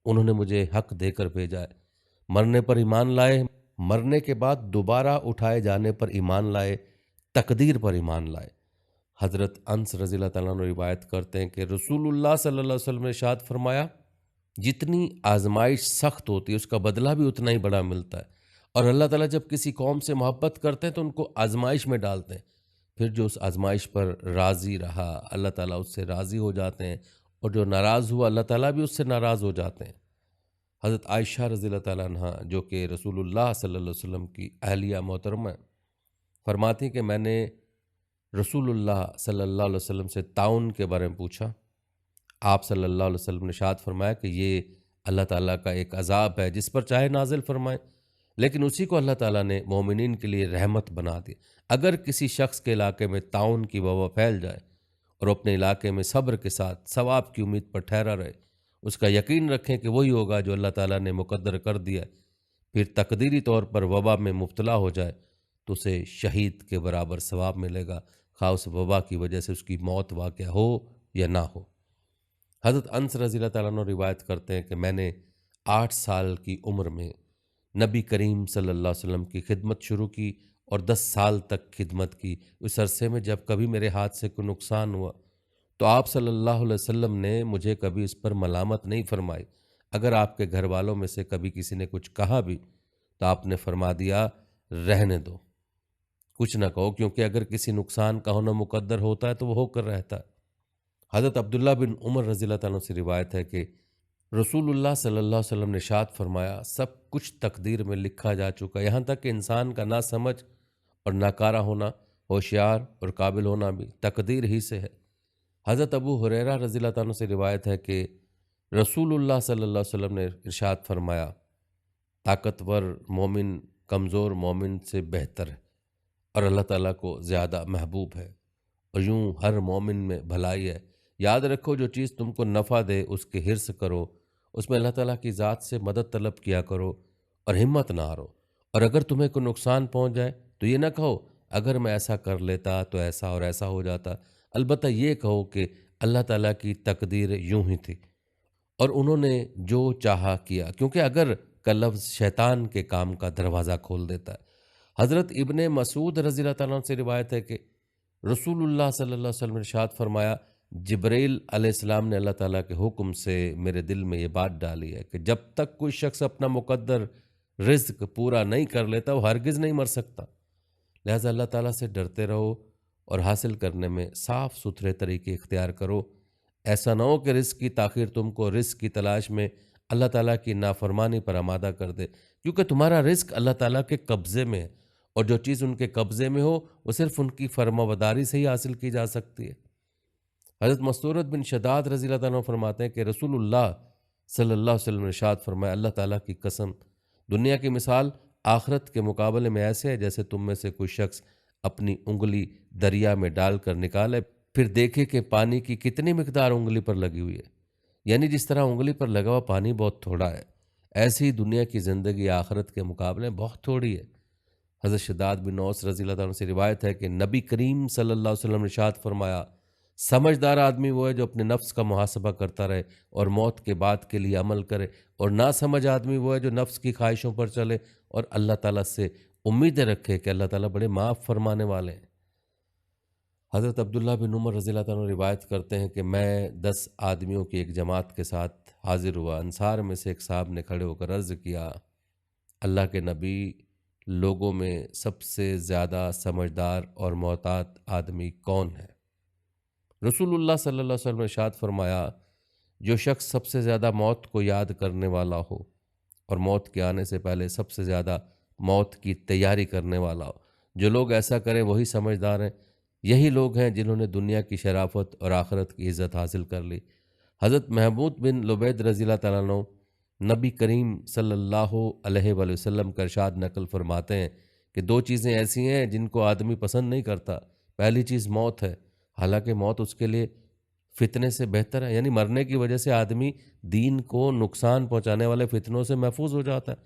انہوں نے مجھے حق دے کر بھیجا ہے۔ مرنے پر ایمان لائے، مرنے کے بعد دوبارہ اٹھائے جانے پر ایمان لائے، تقدیر پر ایمان لائے۔ حضرت انس رضی اللہ تعالیٰ عنہ روایت کرتے ہیں کہ رسول اللہ صلی اللہ علیہ وسلم نے ارشاد فرمایا، جتنی آزمائش سخت ہوتی ہے اس کا بدلہ بھی اتنا ہی بڑا ملتا ہے، اور اللہ تعالیٰ جب کسی قوم سے محبت کرتے ہیں تو ان کو آزمائش میں ڈالتے ہیں، پھر جو اس آزمائش پر راضی رہا اللہ تعالیٰ اس سے راضی ہو جاتے ہیں، اور جو ناراض ہوا اللہ تعالیٰ بھی اس سے ناراض ہو جاتے ہیں۔ حضرت عائشہ رضی اللہ تعالیٰ عنہ جو کہ رسول اللہ صلی اللہ علیہ وسلم کی اہلیہ محترمہ ہیں، فرماتی ہیں کہ میں نے رسول اللہ صلی اللہ علیہ وسلم سے طاعون کے بارے میں پوچھا۔ آپ صلی اللہ علیہ وسلم نے ارشاد فرمایا کہ یہ اللہ تعالیٰ کا ایک عذاب ہے جس پر چاہے نازل فرمائے، لیکن اسی کو اللہ تعالیٰ نے مومنین کے لیے رحمت بنا دی۔ اگر کسی شخص کے علاقے میں طاعون کی وبا پھیل جائے اور اپنے علاقے میں صبر کے ساتھ ثواب کی امید پر ٹھہرا رہے، اس کا یقین رکھیں کہ وہی ہوگا جو اللہ تعالیٰ نے مقدر کر دیا ہے، پھر تقدیری طور پر وبا میں مبتلا ہو جائے تو اسے شہید کے برابر ثواب ملے گا، خواہ اس وبا کی وجہ سے اس کی موت واقع ہو یا نہ ہو۔ حضرت انس رضی اللہ تعالیٰ عنہ روایت کرتے ہیں کہ میں نے 8 سال کی عمر میں نبی کریم صلی اللہ علیہ وسلم کی خدمت شروع کی اور 10 سال تک خدمت کی۔ اس عرصے میں جب کبھی میرے ہاتھ سے کوئی نقصان ہوا تو آپ صلی اللہ علیہ وسلم نے مجھے کبھی اس پر ملامت نہیں فرمائی۔ اگر آپ کے گھر والوں میں سے کبھی کسی نے کچھ کہا بھی تو آپ نے فرما دیا، رہنے دو، کچھ نہ کہو، کیونکہ اگر کسی نقصان کا ہونا مقدر ہوتا ہے تو وہ ہو کر رہتا ہے۔ حضرت عبداللہ بن عمر رضی اللہ تعالیٰ عنہ سے روایت ہے کہ رسول اللہ صلی اللہ علیہ وسلم نے ارشاد فرمایا، سب کچھ تقدیر میں لکھا جا چکا، یہاں تک کہ انسان کا نہ سمجھ اور ناکارہ ہونا، ہوشیار اور قابل ہونا بھی تقدیر ہی سے ہے۔ حضرت ابو ہریرہ رضی اللہ تعالیٰ عنہ سے روایت ہے کہ رسول اللہ صلی اللہ علیہ وسلم نے ارشاد فرمایا، طاقتور مومن کمزور مومن سے بہتر ہے اور اللہ تعالیٰ کو زیادہ محبوب ہے، اور یوں ہر مومن میں بھلائی ہے۔ یاد رکھو جو چیز تم کو نفع دے اس کے حرص کرو، اس میں اللہ تعالیٰ کی ذات سے مدد طلب کیا کرو اور ہمت نہ ہارو، اور اگر تمہیں کوئی نقصان پہنچ جائے تو یہ نہ کہو اگر میں ایسا کر لیتا تو ایسا اور ایسا ہو جاتا، البتہ یہ کہو کہ اللہ تعالیٰ کی تقدیر یوں ہی تھی اور انہوں نے جو چاہا کیا، کیونکہ اگر کا لفظ شیطان کے کام کا دروازہ کھول دیتا ہے۔ حضرت ابن مسعود رضی اللہ تعالیٰ عنہ سے روایت ہے کہ رسول اللہ صلی اللہ علیہ وسلم نے ارشاد فرمایا، جبرائیل علیہ السلام نے اللہ تعالیٰ کے حکم سے میرے دل میں یہ بات ڈالی ہے کہ جب تک کوئی شخص اپنا مقدر رزق پورا نہیں کر لیتا وہ ہرگز نہیں مر سکتا، لہٰذا اللہ تعالیٰ سے ڈرتے رہو اور حاصل کرنے میں صاف ستھرے طریقے اختیار کرو۔ ایسا نہ ہو کہ رزق کی تاخیر تم کو رزق کی تلاش میں اللہ تعالیٰ کی نافرمانی پر آمادہ کر دے، کیونکہ تمہارا رزق اللہ تعالیٰ کے قبضے میں ہے، اور جو چیز ان کے قبضے میں ہو وہ صرف ان کی فرمانبرداری سے ہی حاصل کی جا سکتی ہے۔ حضرت مستورد بن شداد رضی اللہ تعالیٰ عنہ فرماتے ہیں کہ رسول اللہ صلی اللہ علیہ وسلم نے ارشاد فرمایا، اللہ تعالیٰ کی قسم، دنیا کی مثال آخرت کے مقابلے میں ایسے ہے جیسے تم میں سے کوئی شخص اپنی انگلی دریا میں ڈال کر نکالے، پھر دیکھے کہ پانی کی کتنی مقدار انگلی پر لگی ہوئی ہے، یعنی جس طرح انگلی پر لگا ہوا پانی بہت تھوڑا ہے، ایسی ہی دنیا کی زندگی آخرت کے مقابلے میں بہت تھوڑی ہے۔ حضرت شداد بن اوس رضی اللہ تعالیٰ عنہ سے روایت ہے کہ نبی کریم صلی اللہ علیہ وسلم نے ارشاد فرمایا، سمجھدار آدمی وہ ہے جو اپنے نفس کا محاسبہ کرتا رہے اور موت کے بعد کے لیے عمل کرے، اور نہ سمجھ آدمی وہ ہے جو نفس کی خواہشوں پر چلے اور اللہ تعالیٰ سے امیدیں رکھے کہ اللہ تعالیٰ بڑے معاف فرمانے والے ہیں۔ حضرت عبداللہ بن عمر رضی اللہ تعالیٰ روایت کرتے ہیں کہ میں 10 آدمیوں کی ایک جماعت کے ساتھ حاضر ہوا۔ انصار میں سے ایک صاحب نے کھڑے ہو کر عرض کیا، اللہ کے نبی، لوگوں میں سب سے زیادہ سمجھدار اور محتاط آدمی کون ہے؟ رسول اللہ صلی اللہ علیہ وسلم نے ارشاد فرمایا، جو شخص سب سے زیادہ موت کو یاد کرنے والا ہو اور موت کے آنے سے پہلے سب سے زیادہ موت کی تیاری کرنے والا ہو، جو لوگ ایسا کریں وہی سمجھدار ہیں۔ یہی لوگ ہیں جنہوں نے دنیا کی شرافت اور آخرت کی عزت حاصل کر لی۔ حضرت محمود بن لبید رضی اللہ تعالیٰ عنہ نبی کریم صلی اللہ علیہ وآلہ وسلم کا ارشاد نقل فرماتے ہیں کہ 2 چیزیں ایسی ہیں جن کو آدمی پسند نہیں کرتا۔ پہلی چیز موت ہے، حالانکہ موت اس کے لیے فتنے سے بہتر ہے، یعنی مرنے کی وجہ سے آدمی دین کو نقصان پہنچانے والے فتنوں سے محفوظ ہو جاتا ہے۔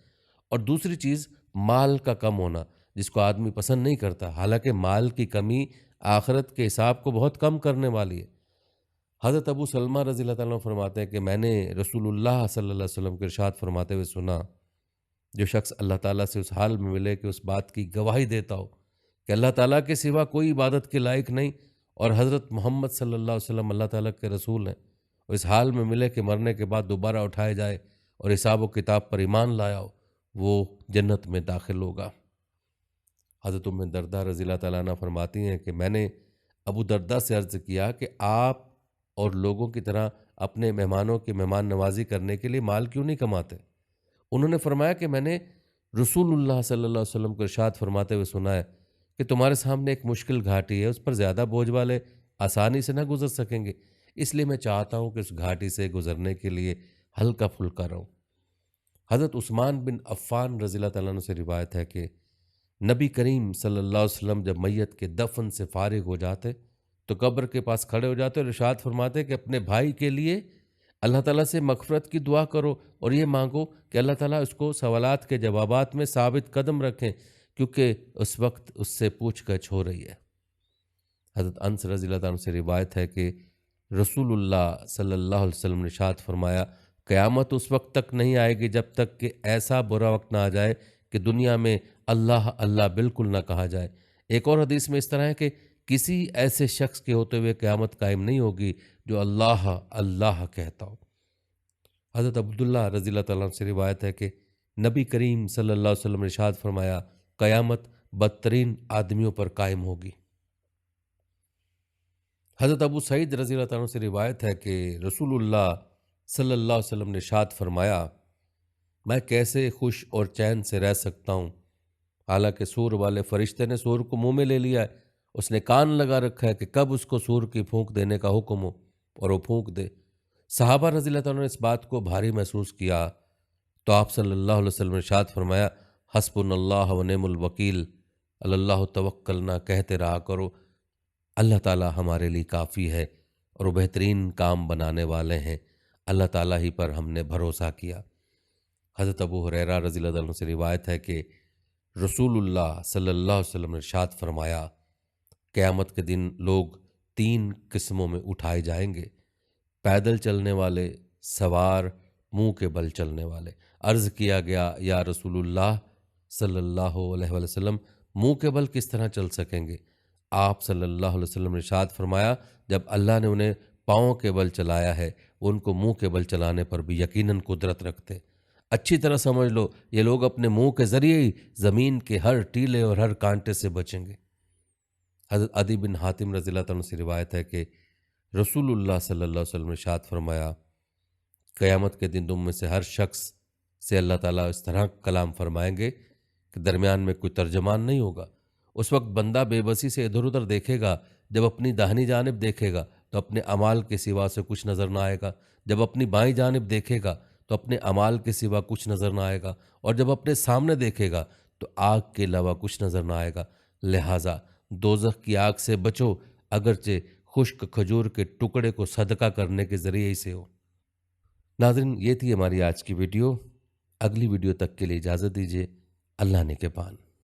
اور دوسری چیز مال کا کم ہونا، جس کو آدمی پسند نہیں کرتا، حالانکہ مال کی کمی آخرت کے حساب کو بہت کم کرنے والی ہے۔ حضرت ابو سلمہ رضی اللہ تعالیٰ عنہ فرماتے ہیں کہ میں نے رسول اللہ صلی اللہ علیہ وسلم کے ارشاد فرماتے ہوئے سنا، جو شخص اللہ تعالیٰ سے اس حال میں ملے کہ اس بات کی گواہی دیتا ہو کہ اللہ تعالیٰ کے سوا کوئی عبادت کے لائق نہیں اور حضرت محمد صلی اللہ علیہ وسلم اللہ تعالیٰ کے رسول ہیں، اور اس حال میں ملے کہ مرنے کے بعد دوبارہ اٹھائے جائے اور حساب و کتاب پر ایمان لایا ہو، وہ جنت میں داخل ہوگا۔ حضرت ام دردہ رضی اللہ تعالیٰ عنہ فرماتی ہیں کہ میں نے ابو دردہ سے عرض کیا کہ آپ اور لوگوں کی طرح اپنے مہمانوں کی مہمان نوازی کرنے کے لیے مال کیوں نہیں کماتے؟ انہوں نے فرمایا کہ میں نے رسول اللہ صلی اللہ علیہ وسلم کو ارشاد فرماتے ہوئے سنا ہے کہ تمہارے سامنے ایک مشکل گھاٹی ہے، اس پر زیادہ بوجھ والے آسانی سے نہ گزر سکیں گے، اس لیے میں چاہتا ہوں کہ اس گھاٹی سے گزرنے کے لیے ہلکا پھلکا رہوں۔ حضرت عثمان بن عفان رضی اللہ تعالیٰ عنہ سے روایت ہے کہ نبی کریم صلی اللہ علیہ وسلم جب میت کے دفن سے فارغ ہو جاتے تو قبر کے پاس کھڑے ہو جاتے اور ارشاد فرماتے کہ اپنے بھائی کے لیے اللہ تعالیٰ سے مغفرت کی دعا کرو اور یہ مانگو کہ اللہ تعالیٰ اس کو سوالات کے جوابات میں ثابت قدم رکھیں، کیونکہ اس وقت اس سے پوچھ گچھ ہو رہی ہے۔ حضرت انس رضی اللہ عنہ سے روایت ہے کہ رسول اللہ صلی اللہ علیہ وسلم نے ارشاد فرمایا، قیامت اس وقت تک نہیں آئے گی جب تک کہ ایسا برا وقت نہ آ جائے کہ دنیا میں اللہ اللہ بالکل نہ کہا جائے۔ ایک اور حدیث میں اس طرح ہے کہ کسی ایسے شخص کے ہوتے ہوئے قیامت قائم نہیں ہوگی جو اللہ اللہ کہتا ہو۔ حضرت عبداللہ رضی اللہ تعالیٰ عنہ سے روایت ہے کہ نبی کریم صلی اللہ علیہ وسلم نے ارشاد فرمایا، قیامت بدترین آدمیوں پر قائم ہوگی۔ حضرت ابو سعید رضی اللہ تعالیٰ عنہ سے روایت ہے کہ رسول اللہ صلی اللہ علیہ وسلم نے ارشاد فرمایا، میں کیسے خوش اور چین سے رہ سکتا ہوں، حالانکہ سور والے فرشتے نے سور کو منہ میں لے لیا ہے، اس نے کان لگا رکھا ہے کہ کب اس کو سور کی پھونک دینے کا حکم ہو اور وہ پھونک دے۔ صحابہ رضی اللہ تعالیٰ نے اس بات کو بھاری محسوس کیا تو آپ صلی اللہ علیہ وسلم نے ارشاد فرمایا، حسبنا اللہ و نعم الوکیل، اللہ توکلنا کہتے رہا کرو، اللہ تعالیٰ ہمارے لیے کافی ہے اور وہ بہترین کام بنانے والے ہیں، اللہ تعالیٰ ہی پر ہم نے بھروسہ کیا۔ حضرت ابو ہریرہ رضی اللہ عنہ سے روایت ہے کہ رسول اللہ صلی اللہ علیہ وسلم نے ارشاد فرمایا، قیامت کے دن لوگ 3 قسموں میں اٹھائے جائیں گے، پیدل چلنے والے، سوار، منہ کے بل چلنے والے۔ عرض کیا گیا، یا رسول اللہ صلی اللہ علیہ وآلہ وسلم، منہ کے بل کس طرح چل سکیں گے؟ آپ صلی اللہ علیہ وسلم نے ارشاد فرمایا، جب اللہ نے انہیں پاؤں کے بل چلایا ہے، وہ ان کو منہ کے بل چلانے پر بھی یقیناً قدرت رکھتے۔ اچھی طرح سمجھ لو، یہ لوگ اپنے منہ کے ذریعے ہی زمین کے ہر ٹیلے اور ہر کانٹے سے بچیں گے۔ حضرت عدی بن حاتم رضی اللہ تعالیٰ عنہ سے روایت ہے کہ رسول اللہ صلی اللہ علیہ وسلم نے ارشاد فرمایا، قیامت کے دن تم میں سے ہر شخص سے اللہ تعالیٰ اس طرح کلام فرمائیں گے کہ درمیان میں کوئی ترجمان نہیں ہوگا۔ اس وقت بندہ بے بسی سے ادھر ادھر دیکھے گا، جب اپنی داہنی جانب دیکھے گا تو اپنے اعمال کے سوا سے کچھ نظر نہ آئے گا، جب اپنی بائیں جانب دیکھے گا تو اپنے اعمال کے سوا کچھ نظر نہ آئے گا، اور جب اپنے سامنے دیکھے گا تو آگ کے علاوہ کچھ نظر نہ آئے گا۔ لہٰذا دوزخ کی آگ سے بچو، اگرچہ خشک کھجور کے ٹکڑے کو صدقہ کرنے کے ذریعے ہی سے ہو۔ ناظرین، یہ تھی ہماری آج کی ویڈیو۔ اگلی ویڈیو تک کے لیے اجازت دیجیے۔ اللہ نگہبان۔